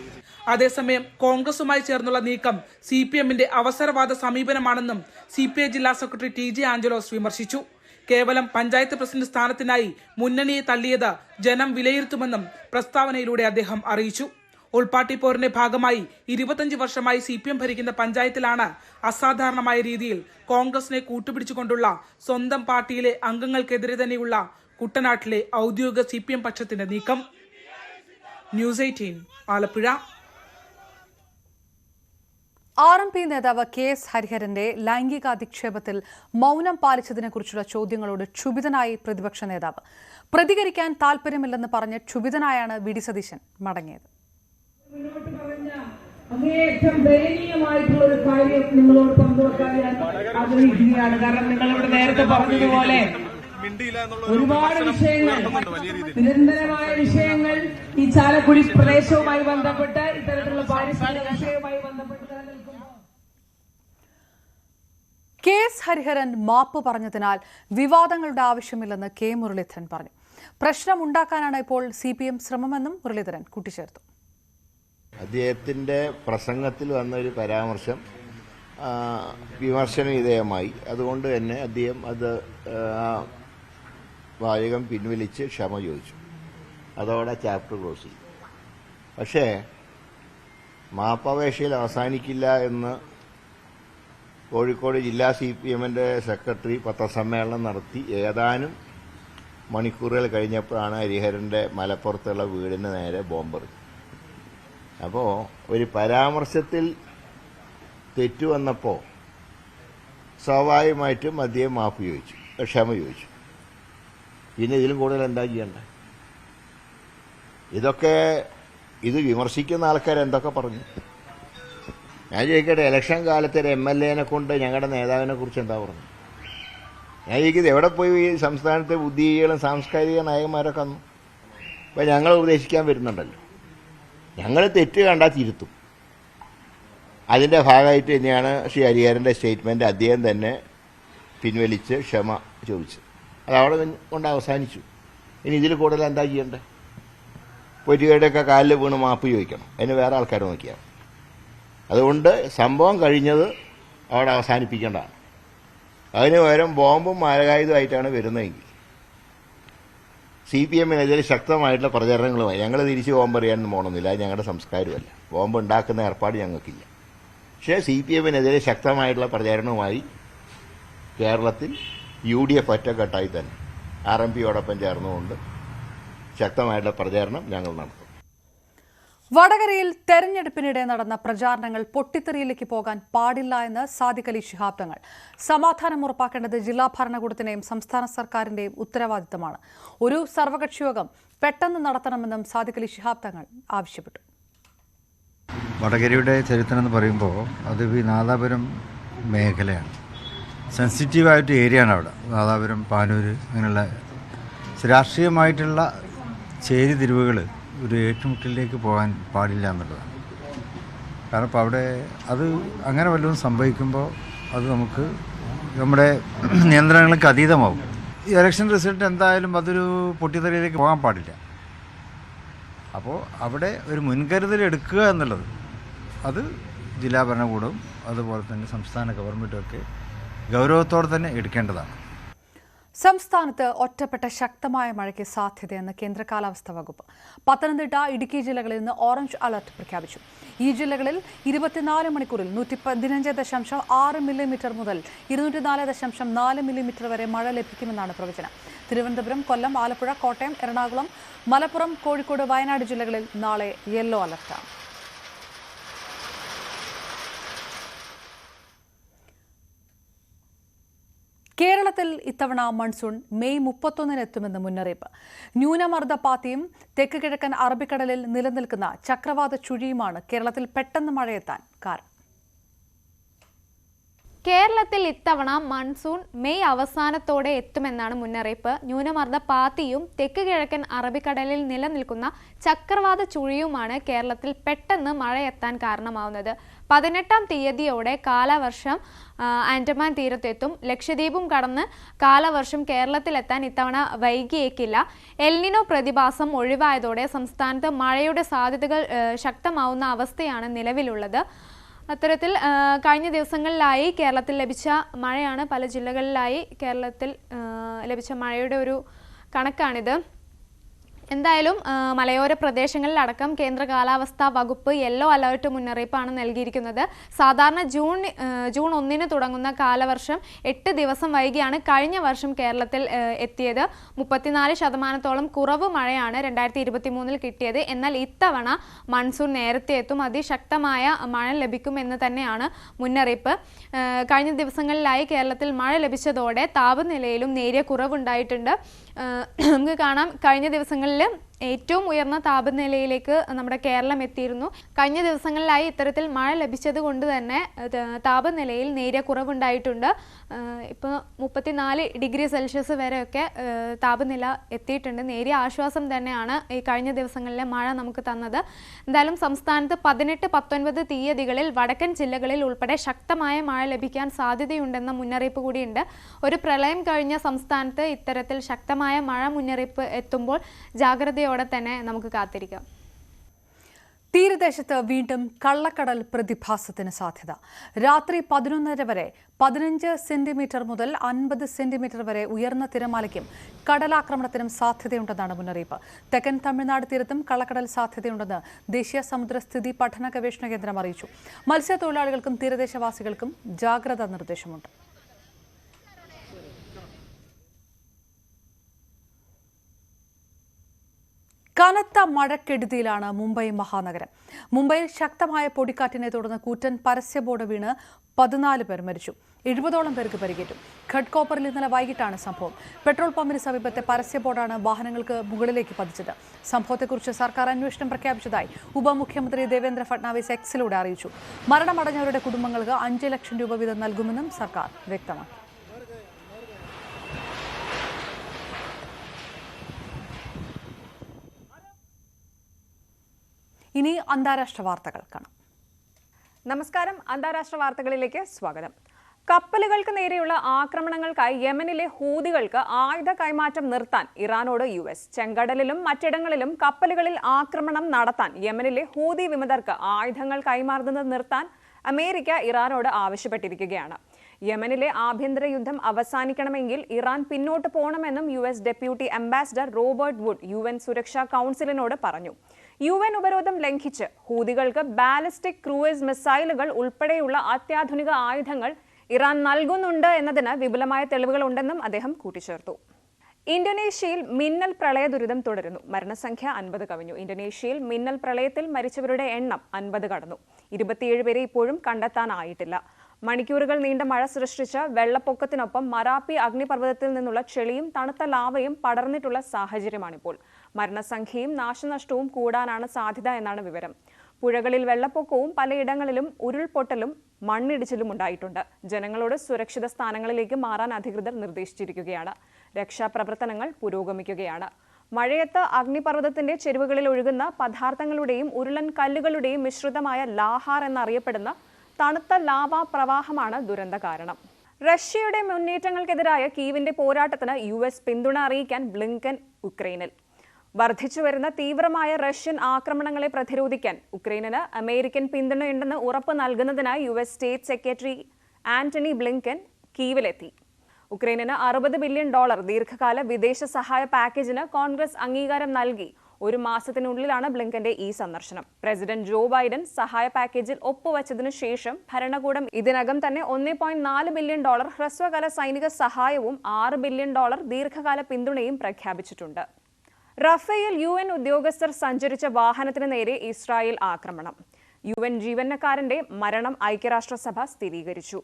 അതേസമയം കോൺഗ്രസുമായി ചേർന്നുള്ള നീക്കം CPMന്റെ അവസരവാദ സമീപനമാണെന്നും CPI ജില്ലാ സെക്രട്ടറി TJ ആഞ്ചലോസ് വിമർശിച്ചു. കേവലം പഞ്ചായത്ത് പ്രസിഡന്റ് സ്ഥാനത്തിനായി മുന്നണിയെ തള്ളിയത് ജനം വിലയിരുത്തുമെന്നും പ്രസ്താവനയിലൂടെ അദ്ദേഹം അറിയിച്ചു. ഉൾപാർട്ടി പോരിന്റെ ഭാഗമായി 25 വർഷമായി CPM ഭരിക്കുന്ന പഞ്ചായത്തിലാണ് അസാധാരണമായ രീതിയിൽ കോൺഗ്രസിനെ കൂട്ടുപിടിച്ചുകൊണ്ടുള്ള സ്വന്തം പാർട്ടിയിലെ അംഗങ്ങൾക്കെതിരെ തന്നെയുള്ള കുട്ടനാട്ടിലെ ഔദ്യോഗിക CPM പക്ഷത്തിന്റെ നീക്കം. News 18 ആലപ്പുഴ. RMP നേതാവ് KS ഹരിഹരന്റെ ലൈംഗികാധിക്ഷേപത്തിൽ മൗനം പാലിച്ചതിനെക്കുറിച്ചുള്ള ചോദ്യങ്ങളോട് ക്ഷുഭിതനായി പ്രതിപക്ഷ നേതാവ്. പ്രതികരിക്കാൻ താൽപര്യമില്ലെന്ന് പറഞ്ഞ് ക്ഷുഭിതനായാണ് വി.ഡി. സതീശൻ മടങ്ങിയത്. അങ്ങേയറ്റം ദയനീയമായിട്ടുള്ള ഒരു കാര്യം നിങ്ങളോട് പങ്കുവെക്കാൻ ഞാൻ ആഗ്രഹിക്കുകയാണ്. കാരണം നിങ്ങളിവിടെ നേരത്തെ പറഞ്ഞതുപോലെ ഒരുപാട് വിഷയങ്ങൾ, നിരന്തരമായ വിഷയങ്ങൾ ഈ ചാലക്കുടി പ്രദേശവുമായി ബന്ധപ്പെട്ട് ഇത്തരത്തിലുള്ള പാരിസ്ഥിതിക വിഷയവുമായി ബന്ധപ്പെട്ട് KS ഹരിഹരൻ മാപ്പ് പറഞ്ഞതിനാൽ വിവാദങ്ങളുടെ ആവശ്യമില്ലെന്ന് K. മുരളീധരൻ പറഞ്ഞു. പ്രശ്നമുണ്ടാക്കാനാണ് ഇപ്പോൾ CPM ശ്രമമെന്നും മുരളീധരൻ കൂട്ടിച്ചേർത്തു. അദ്ദേഹത്തിൻ്റെ പ്രസംഗത്തിൽ വന്നൊരു പരാമർശം വിമർശന വിധേയമായി. അതുകൊണ്ട് തന്നെ അദ്ദേഹം അത് വാചകം പിൻവലിച്ച് ക്ഷമ ചോദിച്ചു. അതോടെ ചാപ്റ്റർ ക്ലോസ് ചെയ്തു. പക്ഷേ മാപ്പപേക്ഷയിൽ അവസാനിക്കില്ല എന്ന് കോഴിക്കോട് ജില്ലാ CPMന്റെ സെക്രട്ടറി പത്രസമ്മേളനം നടത്തി ഏതാനും മണിക്കൂറുകൾ കഴിഞ്ഞപ്പോഴാണ് ഹരിഹരൻ്റെ മലപ്പുറത്തുള്ള വീടിന് നേരെ ബോംബെറിഞ്ഞത്. അപ്പോൾ ഒരു പരാമർശത്തിൽ തെറ്റു വന്നപ്പോൾ സ്വാഭാവികമായിട്ടും അദ്ദേഹം മാപ്പ് ചോദിച്ചു, ക്ഷമ ചോദിച്ചു. പിന്നെ ഇതിലും കൂടുതൽ എന്താ ചെയ്യണ്ടേ? ഇത് വിമർശിക്കുന്ന ആൾക്കാർ എന്തൊക്കെ പറഞ്ഞു? ഞാൻ ചോദിക്കട്ടെ, ഇലക്ഷൻ കാലത്ത് ഒരു MLA കൊണ്ട് ഞങ്ങളുടെ നേതാവിനെ കുറിച്ച് എന്താ പറഞ്ഞു? ഞാൻ ചോദിക്കുന്നത്, എവിടെ പോയി ഈ സംസ്ഥാനത്തെ ബുദ്ധിജീവികളും സാംസ്കാരിക നായകന്മാരൊക്കെ വന്നു? അപ്പം ഞങ്ങൾ ഉപദേശിക്കാൻ വരുന്നുണ്ടല്ലോ. ഞങ്ങൾ തെറ്റ് കണ്ടാൽ തിരുത്തും. അതിൻ്റെ ഭാഗമായിട്ട് തന്നെയാണ് ശ്രീ ഹരിഹരൻ്റെ സ്റ്റേറ്റ്മെൻറ്റ് അദ്ദേഹം തന്നെ പിൻവലിച്ച് ക്ഷമ ചോദിച്ചത്. അത് അവിടെ കൊണ്ട് അവസാനിച്ചു. ഇനി ഇതിൽ കൂടുതൽ എന്താ ചെയ്യണ്ടേ? പൊരികയുടെയൊക്കെ കാലിൽ വീണ് മാപ്പ് ചോദിക്കണം. അതിന് വേറെ ആൾക്കാർ നോക്കിയാൽ. അതുകൊണ്ട് സംഭവം കഴിഞ്ഞത് അവിടെ അവസാനിപ്പിക്കേണ്ടതാണ്. അതിന് പകരം ബോംബും മാരകായുധമായിട്ടാണ് വരുന്നതെങ്കിൽ CPMനെതിരെ ശക്തമായിട്ടുള്ള പ്രചരണങ്ങളുമായി ഞങ്ങൾ തിരിച്ച് ബോംബ് എറിയാനൊന്നും പോകണമെന്നില്ല. അത് ഞങ്ങളുടെ സംസ്കാരമല്ല. ബോംബ് ഉണ്ടാക്കുന്ന ഏർപ്പാട് ഞങ്ങൾക്കില്ല. പക്ഷേ CPMനെതിരെ ശക്തമായിട്ടുള്ള പ്രചരണവുമായി കേരളത്തിൽ UDF ഒറ്റക്കെട്ടായി തന്നെ RMPയോടൊപ്പം ചേർന്നുകൊണ്ട് ശക്തമായിട്ടുള്ള പ്രചാരണം ഞങ്ങൾ നടത്തും. വടകരയിൽ തെരഞ്ഞെടുപ്പിനിടെ നടന്ന പ്രചാരണങ്ങൾ പൊട്ടിത്തെറിയിലേക്ക് പോകാൻ പാടില്ല എന്ന് സാദിഖ് അലി ശിഹാബ് തങ്ങൾ. സമാധാനം ഉറപ്പാക്കേണ്ടത് ജില്ലാ ഭരണകൂടത്തിന്റെയും സംസ്ഥാന സർക്കാരിന്റെയും ഉത്തരവാദിത്തമാണ്. ഒരു സർവകക്ഷി യോഗം പെട്ടെന്ന് നടത്തണമെന്നും സാദിഖ് അലി ശിഹാബ് തങ്ങൾ ആവശ്യപ്പെട്ടു. വടകരയുടെ ചരിത്രം എന്ന് പറയുമ്പോൾ അത് നാദാപുരം മേഖലയാണ്. സെൻസിറ്റീവായിട്ട് ഏരിയയാണ് അവിടെ. നാദാപുരം, പാനൂർ, അങ്ങനെയുള്ള രാഷ്ട്രീയമായിട്ടുള്ള ചേരിതിരിവുകൾ ഒരു ഏറ്റുമുട്ടലിലേക്ക് പോകാൻ പാടില്ല എന്നുള്ളതാണ്. കാരണം ഇപ്പോൾ അവിടെ അത് അങ്ങനെ വല്ലതും സംഭവിക്കുമ്പോൾ അത് നമുക്ക് നമ്മുടെ നിയന്ത്രണങ്ങൾക്ക് അതീതമാവും. ഈ ഇലക്ഷൻ റിസൾട്ട് എന്തായാലും അതൊരു പൊട്ടിത്തെറിയിലേക്ക് പോകാൻ പാടില്ല. അപ്പോൾ അവിടെ ഒരു മുൻകരുതൽ എടുക്കുക എന്നുള്ളത് അത് ജില്ലാ ഭരണകൂടവും അതുപോലെ തന്നെ സംസ്ഥാന ഗവൺമെൻറ്റുമൊക്കെ ഗൗരവത്തോടെ തന്നെ എടുക്കേണ്ടതാണ്. സംസ്ഥാനത്ത് ഒറ്റപ്പെട്ട ശക്തമായ മഴയ്ക്ക് സാധ്യതയെന്ന് കേന്ദ്ര കാലാവസ്ഥാ വകുപ്പ്. പത്തനംതിട്ട, ഇടുക്കി ജില്ലകളിൽ നിന്ന് ഓറഞ്ച് അലർട്ട് പ്രഖ്യാപിച്ചു. ഈ ജില്ലകളിൽ 24 മണിക്കൂറിൽ 115.6 മില്ലിമീറ്റർ മുതൽ 204.4 മില്ലിമീറ്റർ വരെ മഴ ലഭിക്കുമെന്നാണ് പ്രവചനം. തിരുവനന്തപുരം, കൊല്ലം, ആലപ്പുഴ, കോട്ടയം, എറണാകുളം, മലപ്പുറം, കോഴിക്കോട്, വയനാട് ജില്ലകളിൽ നാളെ യെല്ലോ അലർട്ടാണ്. കേരളത്തിൽ ഇത്തവണ മൺസൂൺ മെയ് 31 എത്തുമെന്ന് മുന്നറിയിപ്പ്. ന്യൂനമർദ്ദപാത്തിയും തെക്ക് കിഴക്കൻ അറബിക്കടലിൽ നിലനിൽക്കുന്ന ചക്രവാത ചുഴിയുമാണ് കേരളത്തിൽ പെട്ടെന്ന് മഴയെത്താൻ കാരണം. കേരളത്തിൽ ഇത്തവണ മൺസൂൺ മെയ് അവസാനത്തോടെ എത്തുമെന്നാണ് മുന്നറിയിപ്പ്. ന്യൂനമർദ്ദപാത്തിയും തെക്ക് കിഴക്കൻ അറബിക്കടലിൽ നിലനിൽക്കുന്ന ചക്രവാത ചുഴിയുമാണ് കേരളത്തിൽ പെട്ടെന്ന് മഴയെത്താൻ കാരണമാവുന്നത്. 18-ാം തീയതിയോടെ കാലവർഷം ആൻഡമാൻ തീരത്തെത്തും. ലക്ഷദ്വീപും കടന്ന് കാലവർഷം കേരളത്തിലെത്താൻ ഇത്തവണ വൈകിയേക്കില്ല. എൽനിനോ പ്രതിഭാസം ഒഴിവായതോടെ സംസ്ഥാനത്ത് മഴയുടെ സാധ്യതകൾ ശക്തമാവുന്ന അവസ്ഥയാണ് നിലവിലുള്ളത്. അത്തരത്തിൽ കഴിഞ്ഞ ദിവസങ്ങളിലായി കേരളത്തിൽ ലഭിച്ച മഴയാണ്, പല ജില്ലകളിലായി കേരളത്തിൽ ലഭിച്ച മഴയുടെ ഒരു കണക്കാണിത്. എന്തായാലും മലയോര പ്രദേശങ്ങളിലടക്കം കേന്ദ്ര കാലാവസ്ഥാ വകുപ്പ് യെല്ലോ അലർട്ട് മുന്നറിയിപ്പാണ് നൽകിയിരിക്കുന്നത്. സാധാരണ ജൂൺ 1 തുടങ്ങുന്ന കാലവർഷം 8 ദിവസം വൈകിയാണ് കഴിഞ്ഞ വർഷം കേരളത്തിൽ എത്തിയത്. 34% കുറവ് മഴയാണ് 2023 കിട്ടിയത്. എന്നാൽ ഇത്തവണ മൺസൂൺ നേരത്തെ എത്തും, അതിശക്തമായ മഴ ലഭിക്കുമെന്ന് തന്നെയാണ് മുന്നറിയിപ്പ്. കഴിഞ്ഞ ദിവസങ്ങളിലായി കേരളത്തിൽ മഴ ലഭിച്ചതോടെ താപനിലയിലും നേരിയ കുറവുണ്ടായിട്ടുണ്ട്. നമുക്ക് കാണാം, കഴിഞ്ഞ ദിവസങ്ങളിൽ ഏറ്റവും ഉയർന്ന താപനിലയിലേക്ക് നമ്മുടെ കേരളം എത്തിയിരുന്നു. കഴിഞ്ഞ ദിവസങ്ങളിലായി ഇത്തരത്തിൽ മഴ ലഭിച്ചത് കൊണ്ട് തന്നെ താപനിലയിൽ നേരിയ കുറവുണ്ടായിട്ടുണ്ട്. ഇപ്പോൾ 34°C വരെയൊക്കെ താപനില എത്തിയിട്ടുണ്ട്. നേരിയ ആശ്വാസം തന്നെയാണ് ഈ കഴിഞ്ഞ ദിവസങ്ങളിലെ മഴ നമുക്ക് തന്നത്. എന്തായാലും സംസ്ഥാനത്ത് 18, 19 തീയതികളിൽ വടക്കൻ ജില്ലകളിൽ ഉൾപ്പെടെ ശക്തമായ മഴ ലഭിക്കാൻ സാധ്യതയുണ്ടെന്ന മുന്നറിയിപ്പ് കൂടിയുണ്ട്. ഒരു പ്രളയം കഴിഞ്ഞ സംസ്ഥാനത്ത് ഇത്തരത്തിൽ ശക്തമായ മഴ മുന്നറിയിപ്പ് എത്തുമ്പോൾ ജാഗ്രതയോടെ തന്നെ നമുക്ക് കാത്തിരിക്കാം. തീരദേശത്ത് വീണ്ടും കള്ളക്കടൽ പ്രതിഭാസത്തിന് സാധ്യത. രാത്രി 11:30 വരെ 15 സെന്റിമീറ്റർ മുതൽ 50 സെന്റിമീറ്റർ വരെ ഉയർന്ന തിരമാലയ്ക്കും കടലാക്രമണത്തിനും സാധ്യതയുണ്ടെന്നാണ് മുന്നറിയിപ്പ്. തെക്കൻ തമിഴ്നാട് തീരത്തും കള്ളക്കടൽ സാധ്യതയുണ്ടെന്ന് ദേശീയ സമുദ്രസ്ഥിതി പഠന ഗവേഷണ കേന്ദ്രം അറിയിച്ചു. മത്സ്യത്തൊഴിലാളികൾക്കും തീരദേശവാസികൾക്കും ജാഗ്രതാ നിർദ്ദേശമുണ്ട്. കനത്ത മഴക്കെടുതിയിലാണ് മുംബൈ മഹാനഗരം. മുംബൈയിൽ ശക്തമായ പൊടിക്കാറ്റിനെ തുടർന്ന് കൂറ്റൻ പരസ്യ ബോർഡ് വീണ് 14 പേർ മരിച്ചു. 70ഓളം പേർക്ക് പരിക്കേറ്റു. ഖഡ്കോപ്പറിൽ ഇന്നലെ വൈകിട്ടാണ് സംഭവം. പെട്രോൾ പമ്പിന് സമീപത്തെ പരസ്യ ബോർഡാണ് വാഹനങ്ങൾക്ക് മുകളിലേക്ക് പതിച്ചത്. സംഭവത്തെക്കുറിച്ച് സർക്കാർ അന്വേഷണം പ്രഖ്യാപിച്ചതായി ഉപമുഖ്യമന്ത്രി ദേവേന്ദ്ര ഫട്നാവിസ് എക്സിലൂടെ അറിയിച്ചു. മരണമടഞ്ഞവരുടെ കുടുംബങ്ങൾക്ക് 5 ലക്ഷം രൂപ വീതം നൽകുമെന്നും സർക്കാർ വ്യക്തമാക്കി. ഇനി അന്താരാഷ്ട്ര വാർത്തകൾ കാണാം. നമസ്കാരം. അന്താരാഷ്ട്ര വാർത്തകളിലേക്ക് സ്വാഗതം. കപ്പലുകൾക്ക് നേരെയുള്ള ആക്രമണങ്ങൾക്കായി യമനിലെ ഹൂതികൾക്ക് ആയുധ കൈമാറ്റം നിർത്താൻ ഇറാനോട് US. ചെങ്കടലിലും മറ്റിടങ്ങളിലും കപ്പലുകളിൽ ആക്രമണം നടത്താൻ യമനിലെ ഹൂതി വിമതർക്ക് ആയുധങ്ങൾ കൈമാറുന്നത് നിർത്താൻ അമേരിക്ക ഇറാനോട് ആവശ്യപ്പെട്ടിരിക്കുകയാണ്. യമനിലെ ആഭ്യന്തര യുദ്ധം അവസാനിക്കണമെങ്കിൽ ഇറാൻ പിന്നോട്ട് പോകണമെന്നും US deputy ambassador Robert Wood UN സുരക്ഷാ കൗൺസിലിനോട് പറഞ്ഞു. UN ഉപരോധം ലംഘിച്ച് ഹൂതികൾക്ക് ബാലിസ്റ്റിക് ക്രൂയിസ് മിസൈലുകൾ ഉൾപ്പെടെയുള്ള അത്യാധുനിക ആയുധങ്ങൾ ഇറാൻ നൽകുന്നുണ്ട് എന്നതിന് വിപുലമായ തെളിവുകളുണ്ടെന്നും അദ്ദേഹം കൂട്ടിച്ചേർത്തു. ഇന്തോനേഷ്യയിൽ മിന്നൽ പ്രളയ ദുരിതം തുടരുന്നു. മരണസംഖ്യ 50 കവിഞ്ഞു. ഇന്തോനേഷ്യയിൽ മിന്നൽ പ്രളയത്തിൽ മരിച്ചവരുടെ എണ്ണം 50 കടന്നു. 27 പേരെ ഇപ്പോഴും കണ്ടെത്താനായിട്ടില്ല. മണിക്കൂറുകൾ നീണ്ട മഴ സൃഷ്ടിച്ച വെള്ളപ്പൊക്കത്തിനൊപ്പം മറാപ്പി അഗ്നിപർവ്വതത്തിൽ നിന്നുള്ള ചെളിയും തണുത്ത ലാവയും പടർന്നിട്ടുള്ള സാഹചര്യമാണിപ്പോൾ. മരണസംഖ്യയും നാശനഷ്ടവും കൂടാനാണ് സാധ്യത എന്നാണ് വിവരം. പുഴകളിൽ വെള്ളപ്പൊക്കവും പലയിടങ്ങളിലും ഉരുൾപൊട്ടലും മണ്ണിടിച്ചിലും ഉണ്ടായിട്ടുണ്ട്. ജനങ്ങളോട് സുരക്ഷിത സ്ഥാനങ്ങളിലേക്ക് മാറാൻ അധികൃതർ നിർദ്ദേശിച്ചിരിക്കുകയാണ്. രക്ഷാപ്രവർത്തനങ്ങൾ പുരോഗമിക്കുകയാണ്. മഴയത്ത് അഗ്നിപർവ്വതത്തിന്റെ ചെരുവുകളിൽ ഒഴുകുന്ന പദാർത്ഥങ്ങളുടെയും ഉരുളൻ കല്ലുകളുടെയും മിശ്രിതമായ ലാഹാർ എന്നറിയപ്പെടുന്ന തണുത്ത ലാവാ പ്രവാഹമാണ് ദുരന്ത കാരണം. റഷ്യയുടെ മുന്നേറ്റങ്ങൾക്കെതിരായ കീവിന്റെ പോരാട്ടത്തിന് US പിന്തുണ അറിയിക്കാൻ ബ്ലിങ്കൻ ഉക്രൈനിൽ. വർദ്ധിച്ചുവരുന്ന തീവ്രമായ റഷ്യൻ ആക്രമണങ്ങളെ പ്രതിരോധിക്കാൻ ഉക്രൈനിന് അമേരിക്കൻ പിന്തുണയുണ്ടെന്ന് ഉറപ്പ് നൽകുന്നതിനായി US state secretary Antony Blinken കീവിലെത്തി. ഉക്രൈനിന് $60 ബില്യൺ ദീർഘകാല വിദേശ സഹായ പാക്കേജിന് കോൺഗ്രസ് അംഗീകാരം നൽകി. 1 മാസത്തിനുള്ളിലാണ് ബ്ലിങ്കന്റെ ഈ സന്ദർശനം. പ്രസിഡന്റ് ജോ ബൈഡൻ സഹായ പാക്കേജിൽ ഒപ്പുവച്ചതിനു ശേഷം ഭരണകൂടം ഇതിനകം തന്നെ $1.4 ബില്യൺ ഹ്രസ്വകാല സൈനിക സഹായവും $6 ബില്യൺ ദീർഘകാല പിന്തുണയും പ്രഖ്യാപിച്ചിട്ടുണ്ട്. റഫേൽ UN ഉദ്യോഗസ്ഥർ സഞ്ചരിച്ച വാഹനത്തിന് നേരെ ഇസ്രായേൽ ആക്രമണം. UN ജീവനക്കാരന്റെ മരണം ഐക്യരാഷ്ട്രസഭ സ്ഥിരീകരിച്ചു.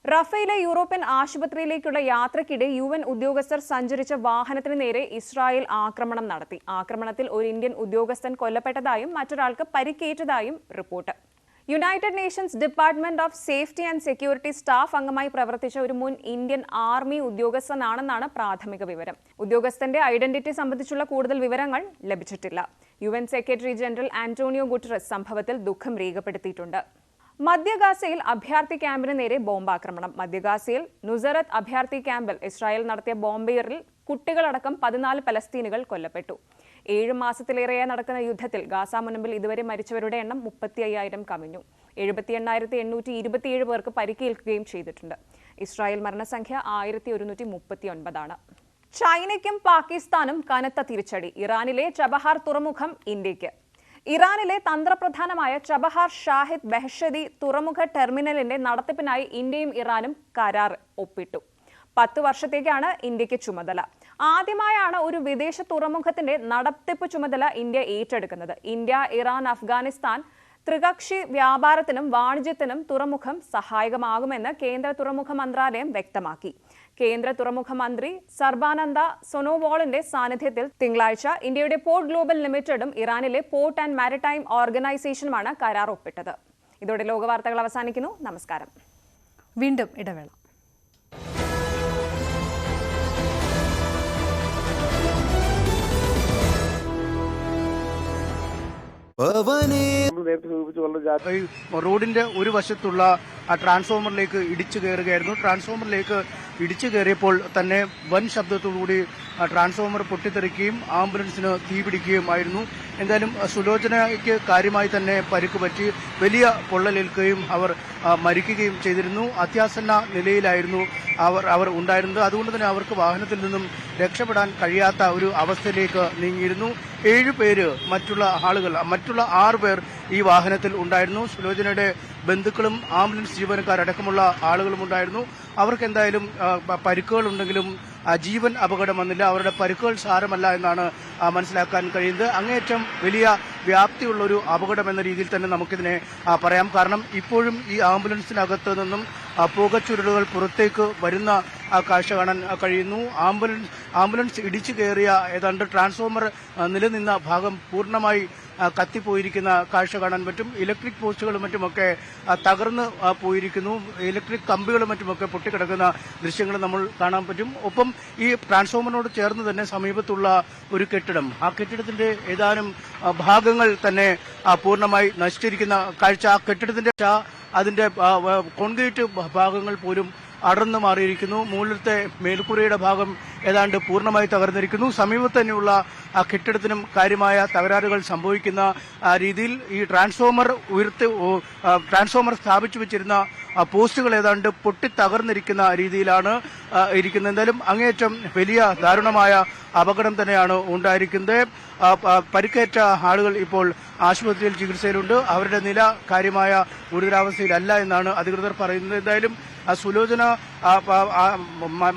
റഫേലെ യൂറോപ്യൻ ആശുപത്രിയിലേക്കുള്ള യാത്രയ്ക്കിടെ UN ഉദ്യോഗസ്ഥർ സഞ്ചരിച്ച വാഹനത്തിന് നേരെ ഇസ്രായേൽ ആക്രമണം നടത്തി. ആക്രമണത്തിൽ ഒരു ഇന്ത്യൻ ഉദ്യോഗസ്ഥൻ കൊല്ലപ്പെട്ടതായും മറ്റൊരാൾക്ക് പരിക്കേറ്റതായും report. United Nations department of safety and security staff അംഗമായി പ്രവർത്തിച്ച ഒരു മുൻ ഇന്ത്യൻ ആർമി ഉദ്യോഗസ്ഥനാണെന്നാണ് പ്രാഥമിക വിവരം. ഉദ്യോഗസ്ഥന്റെ ഐഡന്റിറ്റി സംബന്ധിച്ചുള്ള കൂടുതൽ വിവരങ്ങൾ ലഭിച്ചിട്ടില്ല. UN secretary general Antonio Guterres സംഭവത്തിൽ ദുഃഖം രേഖപ്പെടുത്തിയിട്ടുണ്ട്. മധ്യഗാസയിൽ അഭയാർത്ഥി ക്യാമ്പിന് നേരെ ബോംബാക്രമണം. മധ്യഗാസയിൽ നുസറത്ത് അഭയാർത്ഥി ക്യാമ്പിൽ ഇസ്രായേൽ നടത്തിയ ബോംബേറിൽ കുട്ടികളടക്കം 14 പലസ്തീനുകൾ കൊല്ലപ്പെട്ടു. 7 മാസത്തിലേറെയായി നടക്കുന്ന യുദ്ധത്തിൽ ഗാസ മുനമ്പിൽ ഇതുവരെ മരിച്ചവരുടെ എണ്ണം 35,000 കവിഞ്ഞു. 78,827 പേർക്ക് പരിക്കേൽക്കുകയും ചെയ്തിട്ടുണ്ട്. ഇസ്രായേൽ മരണസംഖ്യ 1,139 ആണ്. ചൈനയ്ക്കും പാകിസ്ഥാനും കനത്ത തിരിച്ചടി. ഇറാനിലെ ചബഹാർ തുറമുഖം ഇന്ത്യക്ക്. ഇറാനിലെ തന്ത്രപ്രധാനമായ ചബഹാർ ഷാഹിദ് ബെഹ്ഷദി തുറമുഖ ടെർമിനലിന്റെ നടത്തിപ്പിനായി ഇന്ത്യയും ഇറാനും കരാർ ഒപ്പിട്ടു. 10 വർഷത്തേക്കാണ് ഇന്ത്യക്ക് ചുമതല. ആദ്യമായാണ് ഒരു വിദേശ തുറമുഖത്തിന്റെ നടത്തിപ്പ് ചുമതല ഇന്ത്യ ഏറ്റെടുക്കുന്നത്. ഇന്ത്യ, ഇറാൻ, അഫ്ഗാനിസ്ഥാൻ ത്രികക്ഷി വ്യാപാരത്തിനും വാണിജ്യത്തിനും തുറമുഖം സഹായകമാകുമെന്ന് കേന്ദ്ര തുറമുഖ മന്ത്രാലയം വ്യക്തമാക്കി. കേന്ദ്ര തുറമുഖ മന്ത്രി സർബാനന്ദ സോനോവാളിന്റെ സാന്നിധ്യത്തിൽ തിങ്കളാഴ്ച ഇന്ത്യയുടെ പോർട്ട് ഗ്ലോബൽ ലിമിറ്റഡും ഇറാനിലെ പോർട്ട് ആൻഡ് മാരിടൈം ഓർഗനൈസേഷനുമാണ് കരാർ ഒപ്പിട്ടത്. ഇതോടെ ലോകവാർത്തകൾ അവസാനിക്കുന്നു. നമസ്കാരം. വീണ്ടും ഇടവേള. റോഡിന്റെ ഒരു വശത്തുള്ള ആ ട്രാൻസ്ഫോമറിലേക്ക് ഇടിച്ചു കയറുകയായിരുന്നു. ട്രാൻസ്ഫോമറിലേക്ക് ഇടിച്ചു കയറിയപ്പോൾ തന്നെ വൻ ശബ്ദത്തോടുകൂടി ട്രാൻസ്ഫോമർ പൊട്ടിത്തെറിക്കുകയും ആംബുലൻസിന് തീപിടിക്കുകയുമായിരുന്നു. എന്തായാലും സുലോചനയ്ക്ക് കാര്യമായി തന്നെ പരിക്ക് പറ്റി വലിയ പൊള്ളലേൽക്കുകയും അവർ മരിക്കുകയും ചെയ്തിരുന്നു. അത്യാസന്ന നിലയിലായിരുന്നു അവർ ഉണ്ടായിരുന്നത്. അതുകൊണ്ട് തന്നെ അവർക്ക് വാഹനത്തിൽ നിന്നും രക്ഷപ്പെടാൻ കഴിയാത്ത ഒരു അവസ്ഥയിലേക്ക് നീങ്ങിയിരുന്നു. 7 പേര് മറ്റുള്ള 6 പേർ ഈ വാഹനത്തിൽ ഉണ്ടായിരുന്നു. സുലോചനയുടെ ബന്ധുക്കളും ആംബുലൻസ് ജീവനക്കാരടക്കമുള്ള ആളുകളും ഉണ്ടായിരുന്നു. അവർക്ക് എന്തായാലും പരിക്കുകളുണ്ടെങ്കിലും ജീവൻ അപകടം വന്നില്ല. അവരുടെ പരിക്കുകൾ സാരമല്ല എന്നാണ് മനസ്സിലാക്കാൻ കഴിയുന്നത്. അങ്ങേയറ്റം വലിയ വ്യാപ്തിയുള്ള ഒരു അപകടം എന്ന രീതിയിൽ തന്നെ നമുക്കിതിനെ പറയാം. കാരണം ഇപ്പോഴും ഈ ആംബുലൻസിനകത്ത് നിന്നും പുകച്ചുരുളുകൾ പുറത്തേക്ക് വരുന്ന കാഴ്ച കാണാൻ കഴിയുന്നു. ആംബുലൻസ് ഇടിച്ചു കയറിയ ഏതാണ്ട് ട്രാൻസ്ഫോമർ നിലനിന്ന ഭാഗം പൂർണ്ണമായി കത്തിപ്പോയിരിക്കുന്ന കാഴ്ച കാണാൻ പറ്റും. ഇലക്ട്രിക് പോസ്റ്റുകളും മറ്റുമൊക്കെ തകർന്ന് പോയിരിക്കുന്നു. ഇലക്ട്രിക് കമ്പികളും മറ്റുമൊക്കെ പൊട്ടിക്കിടക്കുന്ന ദൃശ്യങ്ങൾ നമ്മൾ കാണാൻ പറ്റും. ഒപ്പം ഈ ട്രാൻസ്ഫോമറിനോട് ചേർന്ന് തന്നെ സമീപത്തുള്ള ഒരു കെട്ടിടം, ആ കെട്ടിടത്തിന്റെ ഏതാനും ഭാഗങ്ങൾ തന്നെ പൂർണ്ണമായി നശിച്ചിരിക്കുന്ന കാഴ്ച. ആ കെട്ടിടത്തിന്റെ അതിന്റെ കോൺക്രീറ്റ് ഭാഗങ്ങൾ പോലും അടർന്നു മാറിയിരിക്കുന്നു. മുകളിലത്തെ മേൽക്കൂരയുടെ ഭാഗം ഏതാണ്ട് പൂർണ്ണമായി തകർന്നിരിക്കുന്നു. സമീപത്ത് തന്നെയുള്ള ആ കെട്ടിടത്തിനും കാര്യമായ തകരാറുകൾ സംഭവിക്കുന്ന രീതിയിൽ ഈ ട്രാൻസ്ഫോമർ സ്ഥാപിച്ചു വെച്ചിരുന്ന പോസ്റ്റുകൾ ഏതാണ്ട് പൊട്ടിത്തകർന്നിരിക്കുന്ന രീതിയിലാണ് ഇരിക്കുന്നത്. എന്തായാലും അങ്ങേയറ്റം വലിയ ദാരുണമായ അപകടം തന്നെയാണ് ഉണ്ടായിരിക്കുന്നത്. പരിക്കേറ്റ ആളുകൾ ഇപ്പോൾ ആശുപത്രിയിൽ ചികിത്സയിലുണ്ട്. അവരുടെ നില കാര്യമായ ഗുരുതരാവസ്ഥയിലല്ല എന്നാണ് അധികൃതർ പറയുന്നത്. എന്തായാലും സുലോചന